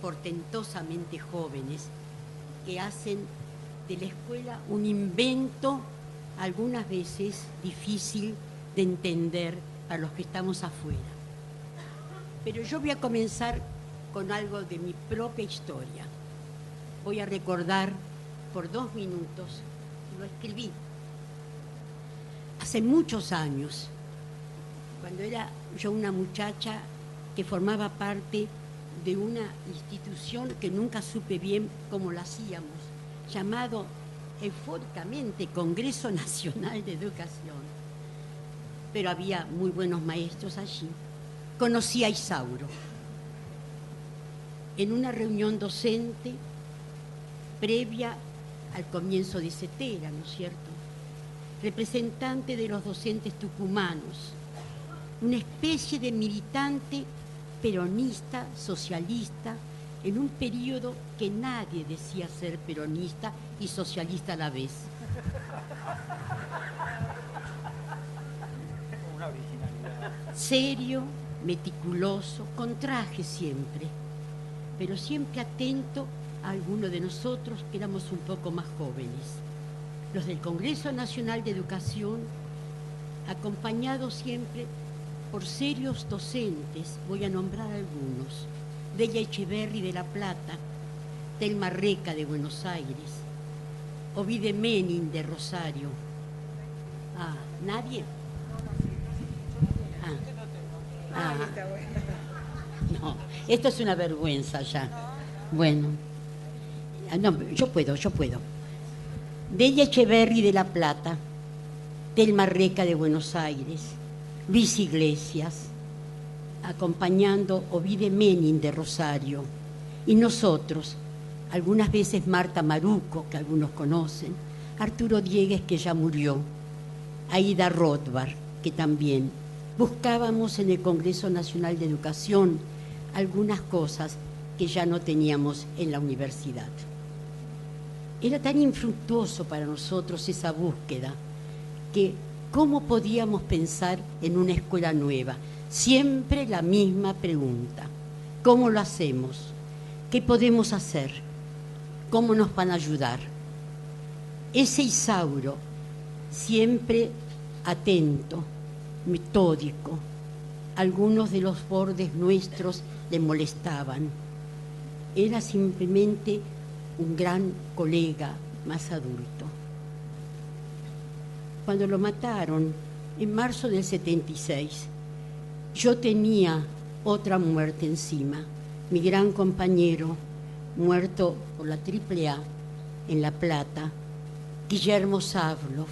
portentosamente jóvenes, que hacen de la escuela un invento algunas veces difícil de entender para los que estamos afuera. Pero yo voy a comenzar con algo de mi propia historia. Voy a recordar por 2 minutos, lo escribí hace muchos años, cuando era yo una muchacha que formaba parte de una institución que nunca supe bien cómo la hacíamos, llamado eufóricamente Congreso Nacional de Educación. Pero había muy buenos maestros allí. Conocí a Isauro en una reunión docente previa al comienzo de CETERA, ¿no es cierto? Representante de los docentes tucumanos, una especie de militante peronista, socialista, en un periodo que nadie decía ser peronista y socialista a la vez. Serio, meticuloso, con traje siempre, pero siempre atento a alguno de nosotros que éramos un poco más jóvenes. Los del Congreso Nacional de Educación, acompañados siempre por serios docentes, voy a nombrar algunos: Delia Echeverri de La Plata, Telma Reca de Buenos Aires, Ovide Menin de Rosario. Ah, ¿nadie? No, esto es una vergüenza ya. Bueno, no, yo puedo. Delia Echeverri de La Plata, Telma Reca de Buenos Aires, Luis Iglesias, acompañando Ovide Menin de Rosario, y nosotros, algunas veces Marta Maruco, que algunos conocen, Arturo Diegues, que ya murió, Aida Rothbard, que también. Buscábamos en el Congreso Nacional de Educación algunas cosas que ya no teníamos en la universidad. Era tan infructuoso para nosotros esa búsqueda que ¿cómo podíamos pensar en una escuela nueva? Siempre la misma pregunta: ¿cómo lo hacemos? ¿Qué podemos hacer? ¿Cómo nos van a ayudar? Ese Isauro, siempre atento, metódico, algunos de los bordes nuestros le molestaban. Era simplemente un gran colega más adulto. Cuando lo mataron, en marzo del 76, yo tenía otra muerte encima. Mi gran compañero, muerto por la AAA en La Plata, Guillermo Savlov,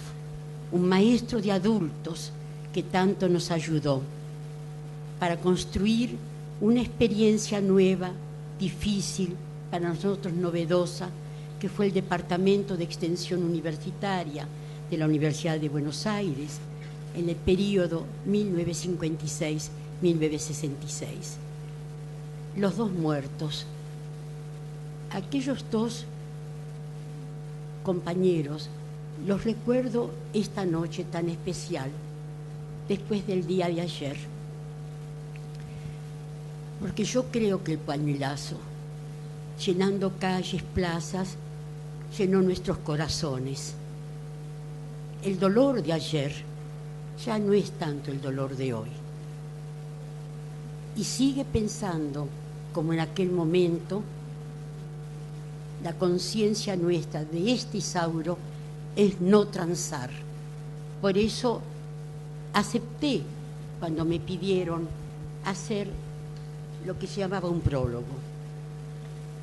un maestro de adultos que tanto nos ayudó para construir una experiencia nueva, difícil, para nosotros novedosa, que fue el Departamento de Extensión Universitaria de la Universidad de Buenos Aires en el periodo 1956-1966. Los dos muertos, aquellos dos compañeros, los recuerdo esta noche tan especial, después del día de ayer, porque yo creo que el pañuelazo, llenando calles, plazas, llenó nuestros corazones. El dolor de ayer ya no es tanto el dolor de hoy. Y sigue pensando, como en aquel momento, la conciencia nuestra de este Isauro es no transar. Por eso acepté cuando me pidieron hacer lo que se llamaba un prólogo.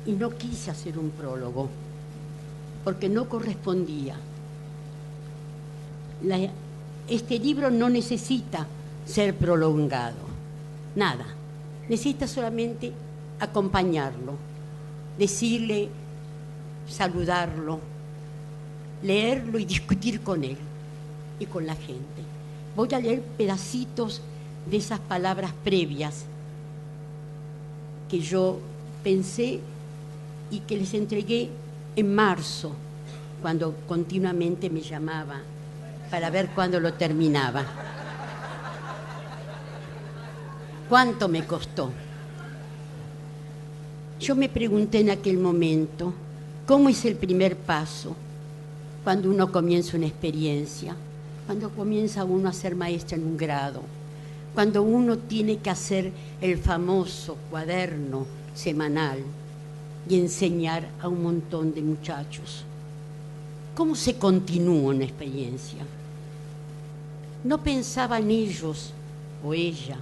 Y no quise hacer un prólogo, porque no correspondía. Este libro no necesita ser prolongado, nada. Necesita solamente acompañarlo, decirle, saludarlo, leerlo y discutir con él y con la gente. Voy a leer pedacitos de esas palabras previas que yo pensé y que les entregué en marzo, cuando continuamente me llamaba para ver cuándo lo terminaba. ¿Cuánto me costó? Yo me pregunté en aquel momento, ¿cómo es el primer paso cuando uno comienza una experiencia? Cuando comienza uno a ser maestra en un grado, cuando uno tiene que hacer el famoso cuaderno semanal y enseñar a un montón de muchachos. ¿Cómo se continúa una experiencia? No pensaba en ellos o ella,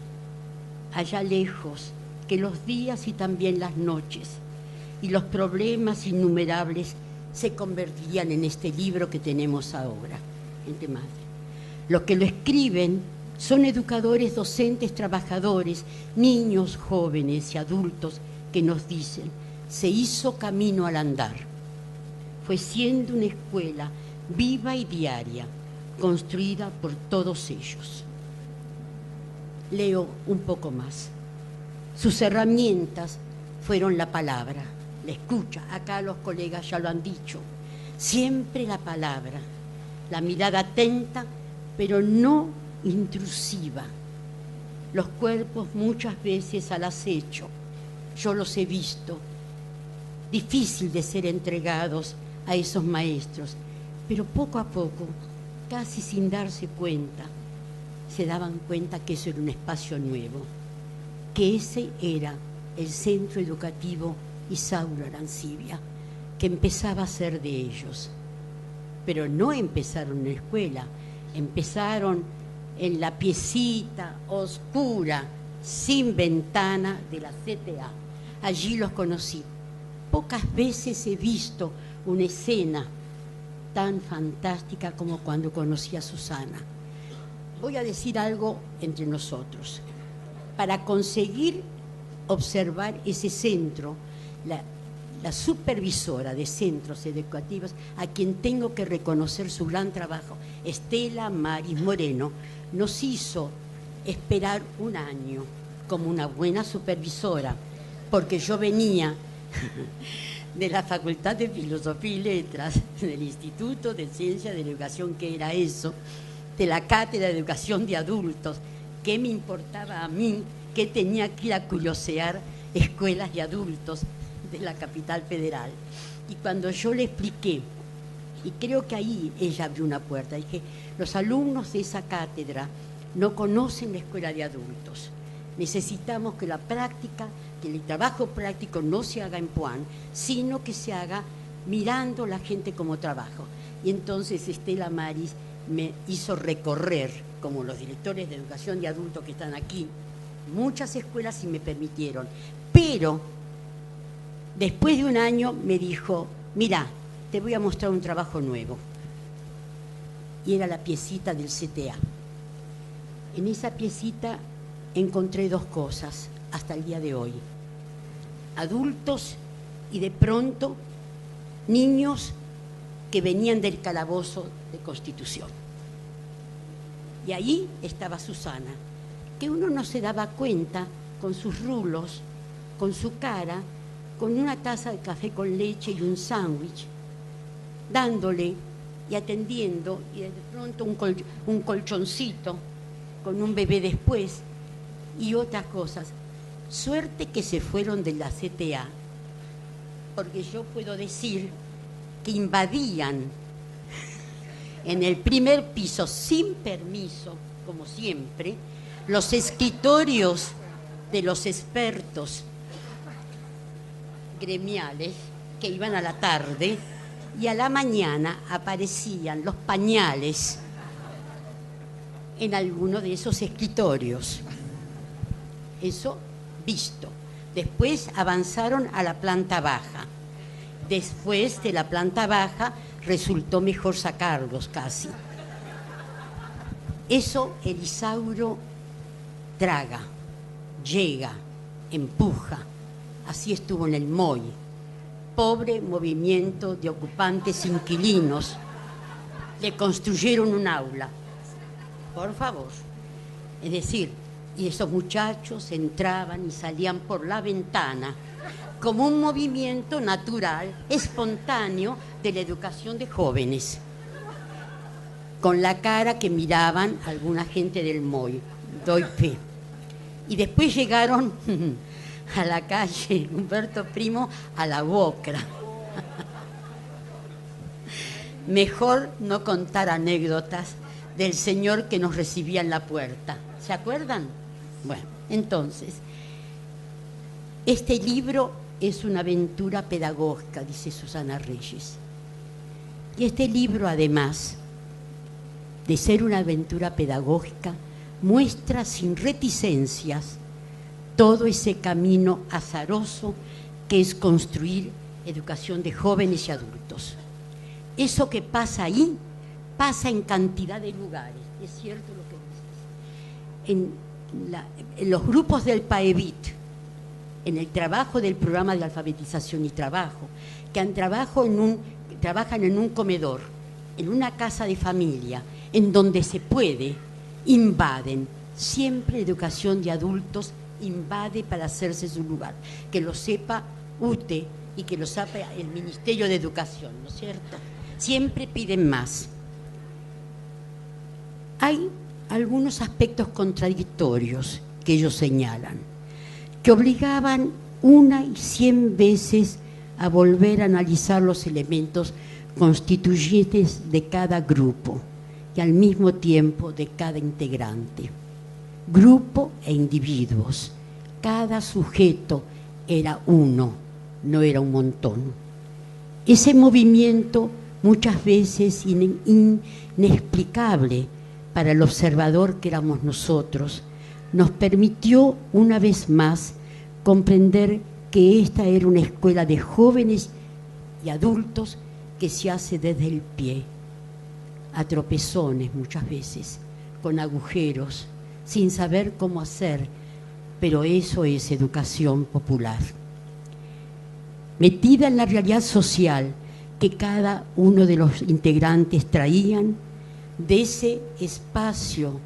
allá lejos, que los días y también las noches y los problemas innumerables se convertirían en este libro que tenemos ahora, gente madre. Los que lo escriben son educadores, docentes, trabajadores, niños, jóvenes y adultos que nos dicen: se hizo camino al andar. Fue siendo una escuela viva y diaria, construida por todos ellos. Leo un poco más. Sus herramientas fueron la palabra, la escucha. Acá los colegas ya lo han dicho. Siempre la palabra, la mirada atenta, pero no intrusiva. Los cuerpos muchas veces al acecho, yo los he visto. Difícil de ser entregados a esos maestros, pero poco a poco, casi sin darse cuenta, se daban cuenta que eso era un espacio nuevo, que ese era el centro educativo Isauro Arancibia, que empezaba a ser de ellos. Pero no empezaron en la escuela, empezaron en la piecita oscura, sin ventana de la CTA. Allí los conocí. Pocas veces he visto una escena tan fantástica como cuando conocí a Susana. Voy a decir algo entre nosotros. Para conseguir observar ese centro, la supervisora de centros educativos, a quien tengo que reconocer su gran trabajo, Estela Maris Moreno, nos hizo esperar un año como una buena supervisora, porque yo venía de la Facultad de Filosofía y Letras, del Instituto de Ciencia de la Educación, que era eso, de la Cátedra de Educación de Adultos. ¿Qué me importaba a mí que tenía que ir a curiosear escuelas de adultos de la capital federal? Y cuando yo le expliqué, y creo que ahí ella abrió una puerta, dije, los alumnos de esa cátedra no conocen la escuela de adultos. Necesitamos que la práctica, que el trabajo práctico no se haga en Puan, sino que se haga mirando a la gente como trabajo. Y entonces Estela Maris me hizo recorrer, como los directores de educación de adultos que están aquí, muchas escuelas y me permitieron. Pero después de un año me dijo, mira, te voy a mostrar un trabajo nuevo. Y era la piecita del CTA. En esa piecita encontré dos cosas hasta el día de hoy. Adultos y de pronto niños que venían del calabozo de Constitución. Y ahí estaba Susana, que uno no se daba cuenta con sus rulos, con su cara, con una taza de café con leche y un sándwich, dándole y atendiendo, y de pronto un colchoncito con un bebé después y otras cosas. Suerte que se fueron de la CTA, porque yo puedo decir que invadían en el primer piso, sin permiso, como siempre, los escritorios de los expertos gremiales que iban a la tarde, y a la mañana aparecían los pañales en alguno de esos escritorios. Eso visto. Después avanzaron a la planta baja. Después de la planta baja resultó mejor sacarlos casi. Eso el Isauro traga, llega, empuja. Así estuvo en el MOI. Pobre movimiento de ocupantes inquilinos. Le construyeron un aula. Por favor. Es decir, y esos muchachos entraban y salían por la ventana como un movimiento natural, espontáneo de la educación de jóvenes, con la cara que miraban alguna gente del MOI, doy fe. Y después llegaron a la calle Humberto Primo, a la Bocra. Mejor no contar anécdotas del señor que nos recibía en la puerta. ¿Se acuerdan? Bueno, entonces, este libro es una aventura pedagógica, dice Susana Reyes. Y este libro, además de ser una aventura pedagógica, muestra sin reticencias todo ese camino azaroso que es construir educación de jóvenes y adultos. Eso que pasa ahí, pasa en cantidad de lugares. Es cierto lo que dices. En los grupos del PAEBIT, en el trabajo del programa de alfabetización y trabajo, que trabajan en un comedor, en una casa de familia, en donde se puede, invaden siempre educación de adultos invade para hacerse su lugar. Que lo sepa UTE y que lo sepa el Ministerio de Educación, ¿no es cierto? Siempre piden más. Hay algunos aspectos contradictorios que ellos señalan, que obligaban 1 y 100 veces a volver a analizar los elementos constituyentes de cada grupo y al mismo tiempo de cada integrante. Grupo e individuos. Cada sujeto era uno, no era un montón. Ese movimiento, muchas veces inexplicable para el observador que éramos nosotros, nos permitió una vez más comprender que esta era una escuela de jóvenes y adultos que se hace desde el pie, a tropezones muchas veces, con agujeros, sin saber cómo hacer, pero eso es educación popular. Metida en la realidad social que cada uno de los integrantes traían, de ese espacio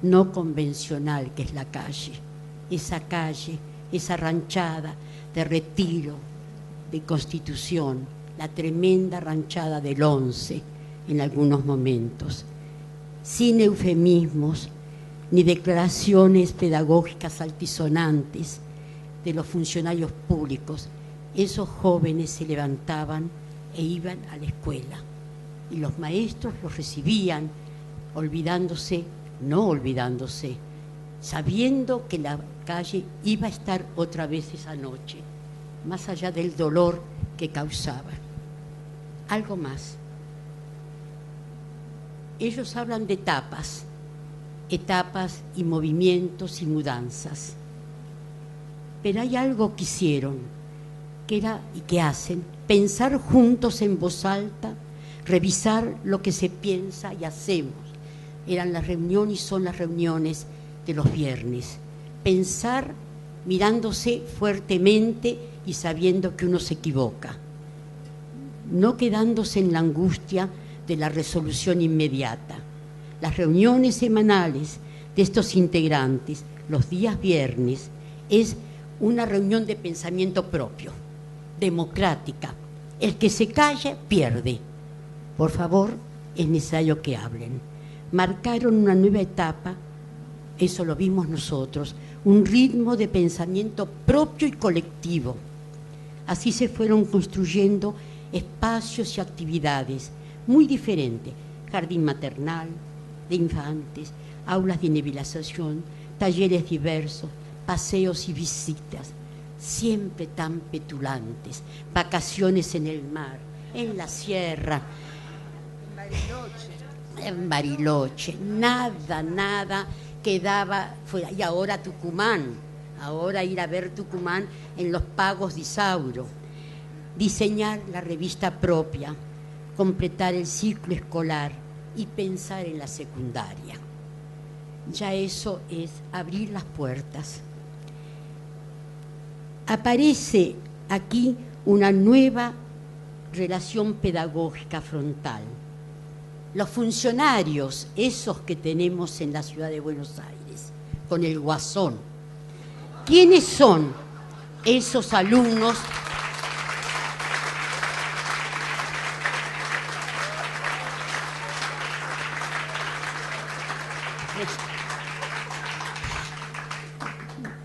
no convencional que es la calle, esa ranchada de Retiro, de Constitución, la tremenda ranchada del 11 en algunos momentos, sin eufemismos ni declaraciones pedagógicas altisonantes de los funcionarios públicos. Esos jóvenes se levantaban e iban a la escuela y los maestros los recibían, no olvidándose, sabiendo que la calle iba a estar otra vez esa noche, más allá del dolor que causaba. Algo más. Ellos hablan de etapas y movimientos y mudanzas. Pero hay algo que hicieron, que era y que hacen, pensar juntos en voz alta, revisar lo que se piensa y hacemos. Eran las reuniones y son las reuniones de los viernes. Pensar mirándose fuertemente y sabiendo que uno se equivoca, no quedándose en la angustia de la resolución inmediata. Las reuniones semanales de estos integrantes, los días viernes, es una reunión de pensamiento propio, democrática. El que se calla pierde. Por favor, es necesario que hablen. Marcaron una nueva etapa, eso lo vimos nosotros, un ritmo de pensamiento propio y colectivo. Así se fueron construyendo espacios y actividades muy diferentes: jardín maternal, de infantes, aulas de nivelación, talleres diversos, paseos y visitas, siempre tan petulantes, vacaciones en el mar, en la sierra, en Bariloche, nada quedaba fuera. Y ahora Tucumán, ahora ir a ver Tucumán en los pagos de Isauro, diseñar la revista propia, completar el ciclo escolar y pensar en la secundaria. Ya eso es abrir las puertas. Aparece aquí una nueva relación pedagógica frontal. Los funcionarios, esos que tenemos en la ciudad de Buenos Aires, con el Guasón, ¿quiénes son esos alumnos?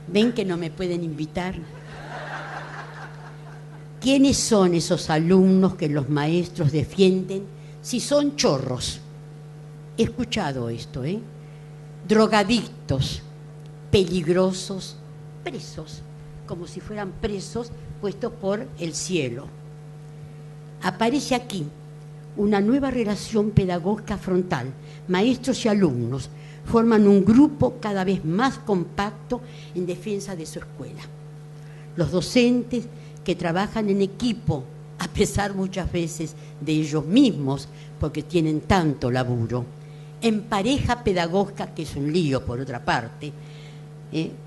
¿Ven que no me pueden invitar? ¿Quiénes son esos alumnos que los maestros defienden si son chorros? He escuchado esto, drogadictos, peligrosos, presos, como si fueran presos puestos por el cielo. Aparece aquí una nueva relación pedagógica frontal. Maestros y alumnos forman un grupo cada vez más compacto en defensa de su escuela. Los docentes que trabajan en equipo, a pesar muchas veces de ellos mismos, porque tienen tanto laburo, en pareja pedagógica, que es un lío por otra parte,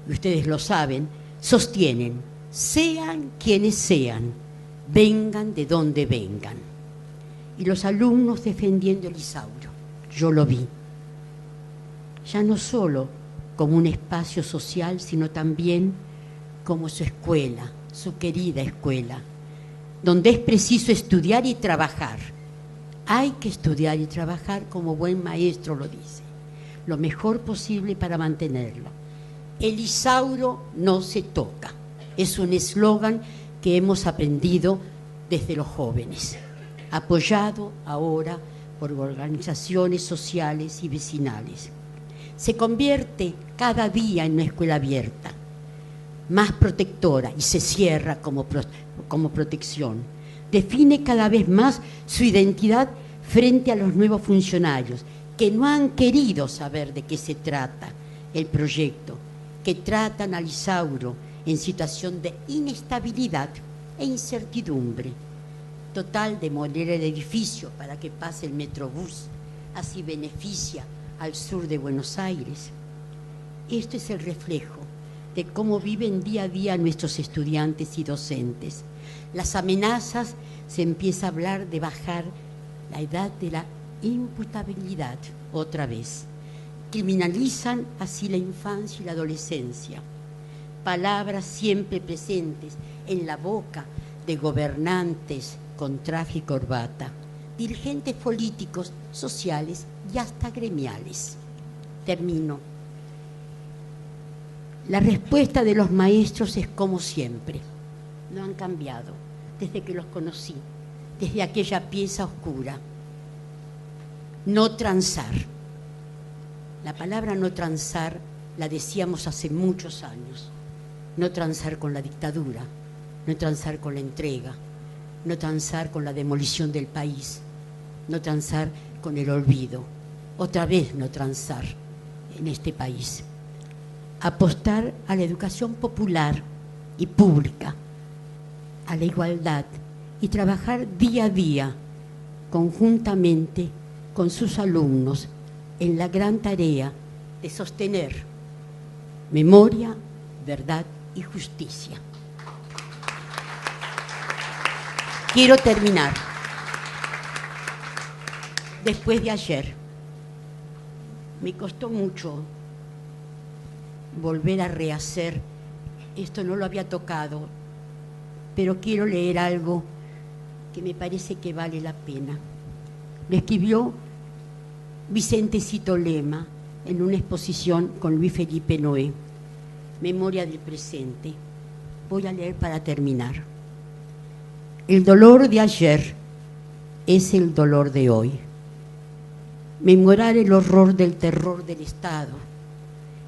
ustedes lo saben, sostienen, sean quienes sean, vengan de donde vengan. Y los alumnos defendiendo el Isauro, yo lo vi. Ya no solo como un espacio social, sino también como su escuela, su querida escuela, donde es preciso estudiar y trabajar. Hay que estudiar y trabajar, como buen maestro lo dice, lo mejor posible para mantenerlo. El Isauro no se toca, es un eslogan que hemos aprendido desde los jóvenes, apoyado ahora por organizaciones sociales y vecinales. Se convierte cada día en una escuela abierta, más protectora, y se cierra como protección. Define cada vez más su identidad frente a los nuevos funcionarios que no han querido saber de qué se trata el proyecto, que tratan al Isauro en situación de inestabilidad e incertidumbre. Total, demoler el edificio para que pase el Metrobús, así beneficia al sur de Buenos Aires. Esto es el reflejo de cómo viven día a día nuestros estudiantes y docentes. Las amenazas, se empieza a hablar de bajar la edad de la imputabilidad otra vez. Criminalizan así la infancia y la adolescencia. Palabras siempre presentes en la boca de gobernantes con traje y corbata, dirigentes políticos, sociales y hasta gremiales. Termino. La respuesta de los maestros es como siempre. No han cambiado desde que los conocí, desde aquella pieza oscura. No transar. La palabra no transar la decíamos hace muchos años. No transar con la dictadura, no transar con la entrega, no transar con la demolición del país, no transar con el olvido. Otra vez no transar en este país. Apostar a la educación popular y pública, a la igualdad, y trabajar día a día conjuntamente con sus alumnos en la gran tarea de sostener memoria, verdad y justicia. Quiero terminar. Después de ayer, me costó mucho volver a rehacer, esto no lo había tocado, pero quiero leer algo que me parece que vale la pena. Lo escribió Vicentecito Lema en una exposición con Luis Felipe Noé, Memoria del presente. Voy a leer para terminar. El dolor de ayer es el dolor de hoy. Memorar el horror del terror del Estado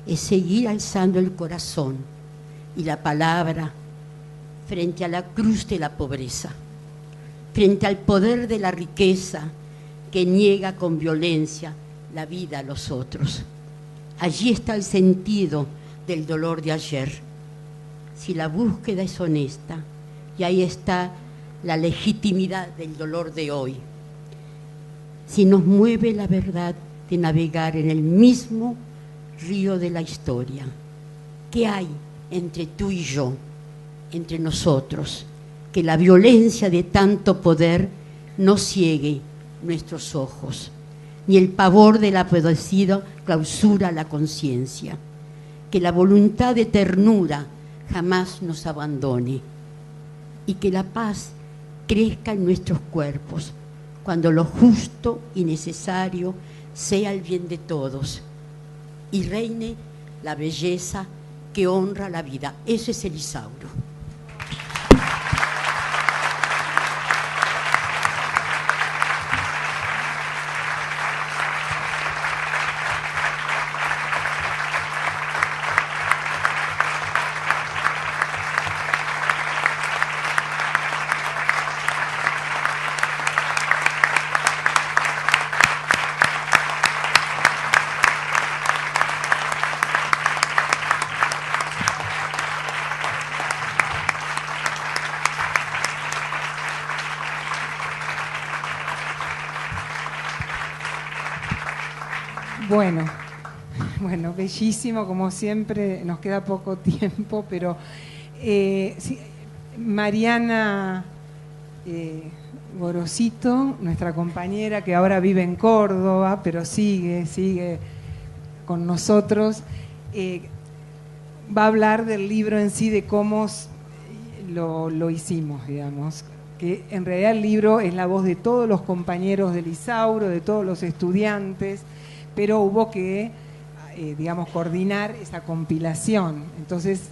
es seguir alzando el corazón y la palabra frente a la cruz de la pobreza, frente al poder de la riqueza que niega con violencia la vida a los otros. Allí está el sentido del dolor de ayer. Si la búsqueda es honesta, y ahí está la legitimidad del dolor de hoy. Si nos mueve la verdad de navegar en el mismo río de la historia, ¿qué hay entre tú y yo, entre nosotros? Que la violencia de tanto poder no ciegue nuestros ojos, ni el pavor del padecido clausura la conciencia. Que la voluntad de ternura jamás nos abandone, y que la paz crezca en nuestros cuerpos cuando lo justo y necesario sea el bien de todos y reine la belleza que honra la vida. Eso es el Isauro. Bueno, bellísimo, como siempre, nos queda poco tiempo, pero sí, Mariana Gorosito, nuestra compañera que ahora vive en Córdoba, pero sigue con nosotros, va a hablar del libro en sí, de cómo lo hicimos, digamos. Que en realidad el libro es la voz de todos los compañeros del Isauro, de todos los estudiantes, pero hubo que, digamos, coordinar esa compilación. Entonces,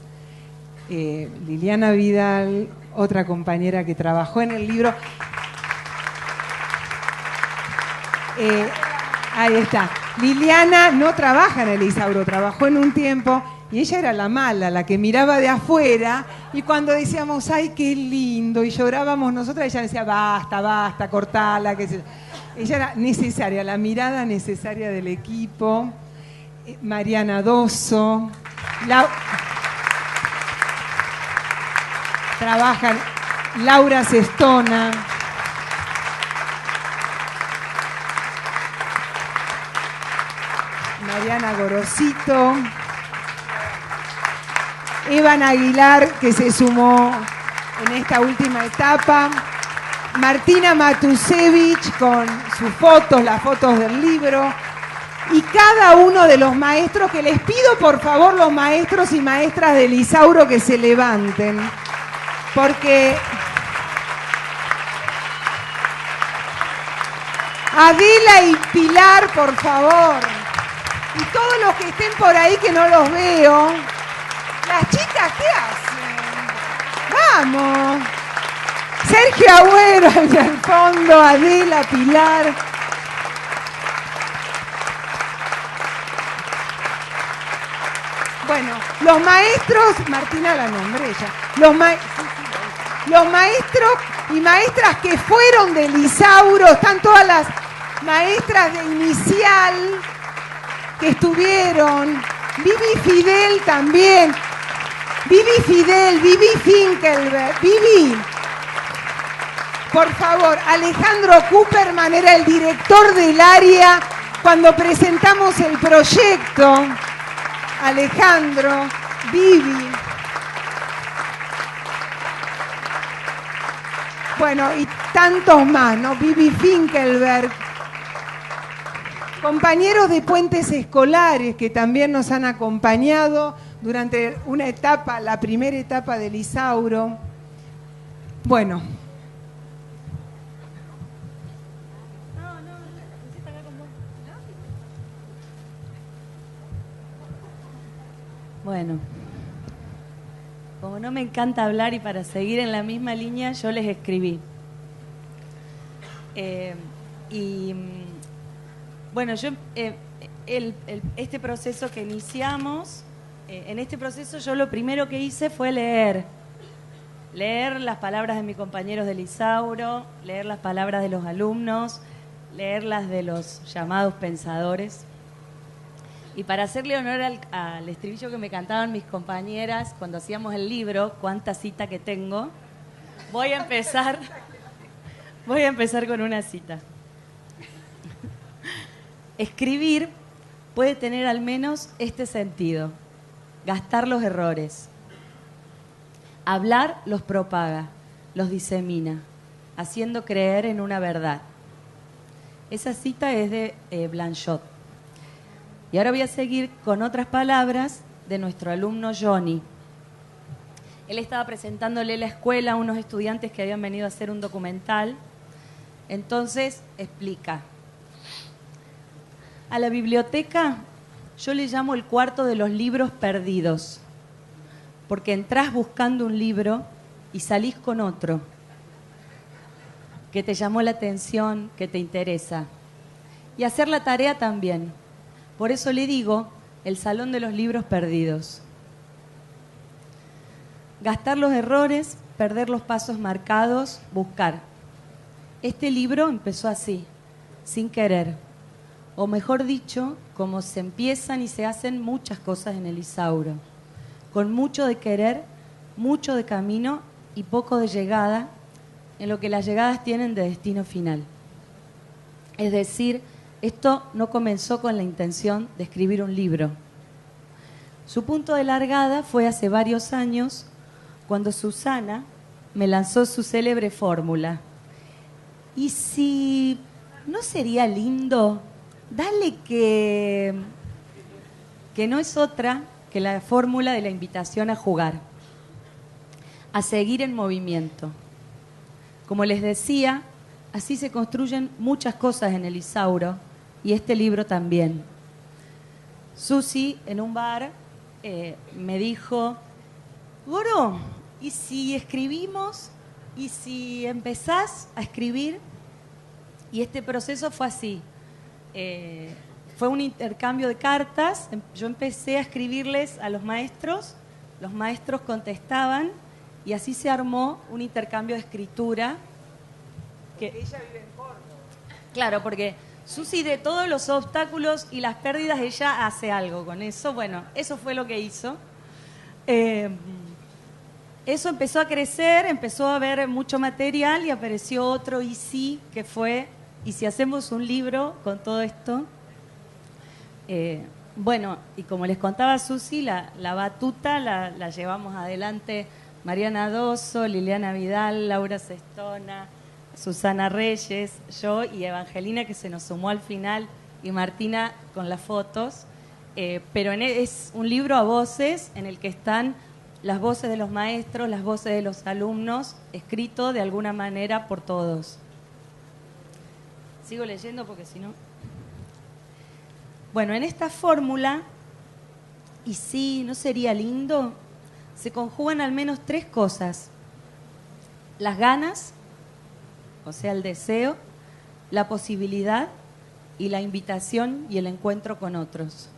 Liliana Vidal, otra compañera que trabajó en el libro, ahí está. Liliana no trabaja en el Isauro, trabajó en un tiempo y ella era la mala, la que miraba de afuera, y cuando decíamos, ay, qué lindo, y llorábamos nosotras, ella decía, basta, basta, cortala. Ella era necesaria, la mirada necesaria del equipo. Mariana Dosso, trabajan Laura Sestona, Mariana Gorosito, Evan Aguilar, que se sumó en esta última etapa, Martina Matusevich con sus fotos, las fotos del libro, y cada uno de los maestros, que les pido por favor los maestros y maestras del Isauro que se levanten, porque Adela y Pilar, por favor, y todos los que estén por ahí que no los veo. Las chicas, ¿qué hacen? ¡Vamos! Sergio Agüero allá al fondo, Adela, Pilar. Bueno, los maestros, Martina la nombré ella, los maestros y maestras que fueron del Isauro, están todas las maestras de inicial que estuvieron, Vivi Fidel también. Vivi Finkelberg, Vivi, por favor. Alejandro Cooperman era el director del área cuando presentamos el proyecto. Alejandro, Vivi. Bueno, y tantos más, ¿no? Vivi Finkelberg. Compañeros de puentes escolares que también nos han acompañado durante una etapa, la primera etapa del Isauro. Bueno. Bueno, como no me encanta hablar y para seguir en la misma línea, yo les escribí. Bueno, yo este proceso que iniciamos, en este proceso yo lo primero que hice fue leer las palabras de mis compañeros del Isauro, leer las palabras de los alumnos, leer las de los llamados pensadores. Y para hacerle honor al estribillo que me cantaban mis compañeras cuando hacíamos el libro, cuánta cita que tengo, voy a empezar con una cita. Escribir puede tener al menos este sentido: gastar los errores. Hablar los propaga, los disemina, haciendo creer en una verdad. Esa cita es de Blanchot. Y ahora voy a seguir con otras palabras de nuestro alumno Johnny. Él estaba presentándole la escuela a unos estudiantes que habían venido a hacer un documental. Entonces explica: a la biblioteca yo le llamo el cuarto de los libros perdidos, porque entrás buscando un libro y salís con otro que te llamó la atención, que te interesa. Y hacer la tarea también. Por eso le digo el salón de los libros perdidos. Gastar los errores, perder los pasos marcados, buscar. Este libro empezó así, sin querer. O mejor dicho, como se empiezan y se hacen muchas cosas en el Isauro. Con mucho de querer, mucho de camino y poco de llegada, en lo que las llegadas tienen de destino final. Es decir, esto no comenzó con la intención de escribir un libro. Su punto de largada fue hace varios años, cuando Susana me lanzó su célebre fórmula. ¿Y si no sería lindo? Dale que no es otra que la fórmula de la invitación a jugar, a seguir en movimiento. Como les decía, así se construyen muchas cosas en el Isauro y este libro también. Susi, en un bar, me dijo, Goro, ¿y si escribimos? ¿Y si empezás a escribir? Y este proceso fue así. Fue un intercambio de cartas. Yo empecé a escribirles a los maestros contestaban y así se armó un intercambio de escritura. Ella vive en Córdoba. Claro, porque Susi, de todos los obstáculos y las pérdidas, ella hace algo con eso. Bueno, eso fue lo que hizo. Eso empezó a crecer, empezó a haber mucho material y apareció otro y sí, que fue, ¿y si hacemos un libro con todo esto? Bueno, y como les contaba Susi, la batuta la llevamos adelante Mariana Dosso, Liliana Vidal, Laura Sestona, Susana Reyes, yo y Evangelina, que se nos sumó al final, y Martina con las fotos. Pero es un libro a voces en el que están las voces de los maestros, las voces de los alumnos, escrito de alguna manera por todos. Sigo leyendo porque si no... Bueno, en esta fórmula, y sí, ¿no sería lindo? Se conjugan al menos 3 cosas. Las ganas, o sea, el deseo, la posibilidad y la invitación y el encuentro con otros.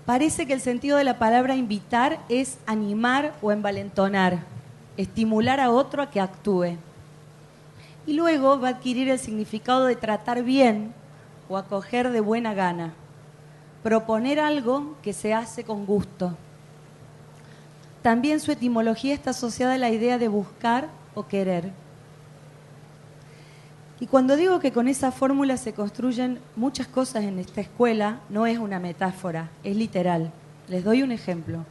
Parece que el sentido de la palabra invitar es animar o envalentonar, estimular a otro a que actúe. Y luego va a adquirir el significado de tratar bien o acoger de buena gana, proponer algo que se hace con gusto. También su etimología está asociada a la idea de buscar o querer. Y cuando digo que con esa fórmula se construyen muchas cosas en esta escuela, no es una metáfora, es literal. Les doy un ejemplo.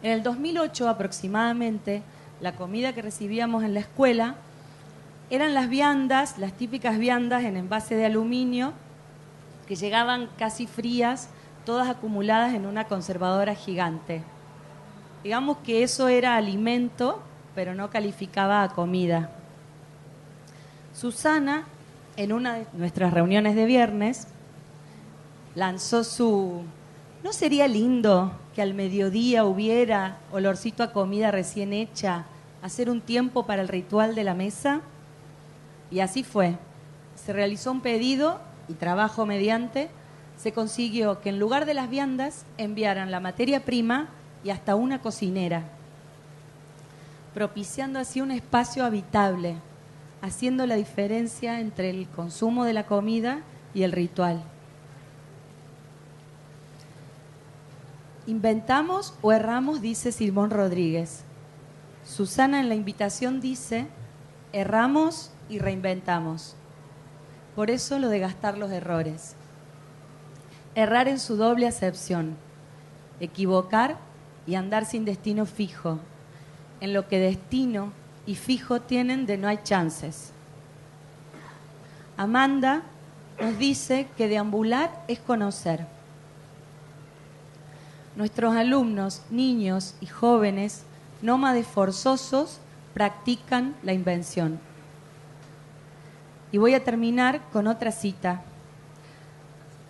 En el 2008 aproximadamente, la comida que recibíamos en la escuela eran las viandas, las típicas viandas en envase de aluminio, que llegaban casi frías, todas acumuladas en una conservadora gigante. Digamos que eso era alimento, pero no calificaba a comida. Susana, en una de nuestras reuniones de viernes, lanzó su... ¿No sería lindo que al mediodía hubiera olorcito a comida recién hecha, hacer un tiempo para el ritual de la mesa? Y así fue. Se realizó un pedido y trabajo mediante, se consiguió que en lugar de las viandas enviaran la materia prima y hasta una cocinera, propiciando así un espacio habitable, haciendo la diferencia entre el consumo de la comida y el ritual. Inventamos o erramos, dice Simón Rodríguez. Susana en la invitación dice, erramos y reinventamos. Por eso lo de gastar los errores. Errar en su doble acepción, equivocar y andar sin destino fijo, en lo que destino y fijo tienen de no hay chances. Amanda nos dice que deambular es conocer. Nuestros alumnos, niños y jóvenes, nómades forzosos, practican la invención. Y voy a terminar con otra cita.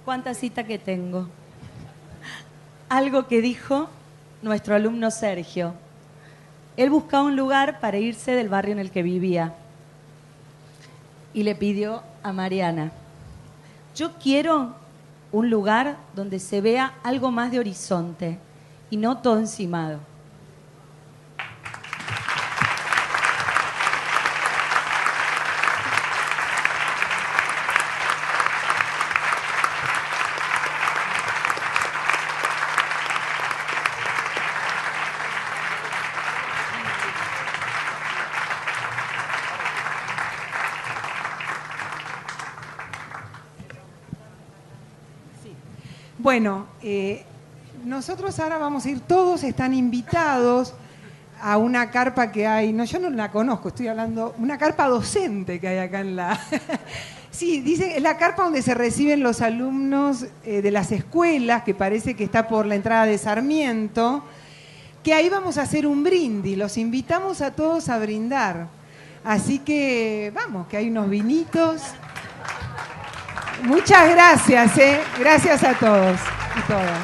¿Cuánta cita que tengo? Algo que dijo nuestro alumno Sergio. Él buscaba un lugar para irse del barrio en el que vivía y le pidió a Mariana, yo quiero un lugar donde se vea algo más de horizonte y no todo encimado. Bueno, nosotros ahora vamos a ir, todos están invitados a una carpa que hay, no, yo no la conozco, estoy hablando, una carpa docente que hay acá en la... Sí, dice, es la carpa donde se reciben los alumnos de las escuelas, que parece que está por la entrada de Sarmiento, que ahí vamos a hacer un brindis, los invitamos a todos a brindar. Así que vamos, que hay unos vinitos. Muchas gracias, gracias a todos y todas.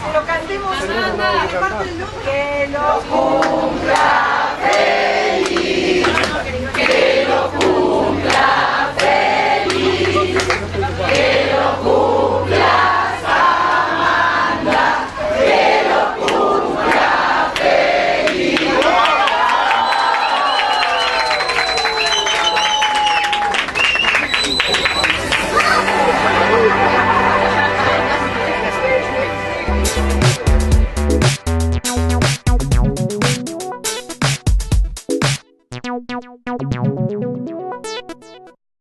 Pero cantemos que lo cumpla feliz, que lo cumpla feliz, que lo cumpla Samantha, que lo cumpla feliz. Thank you.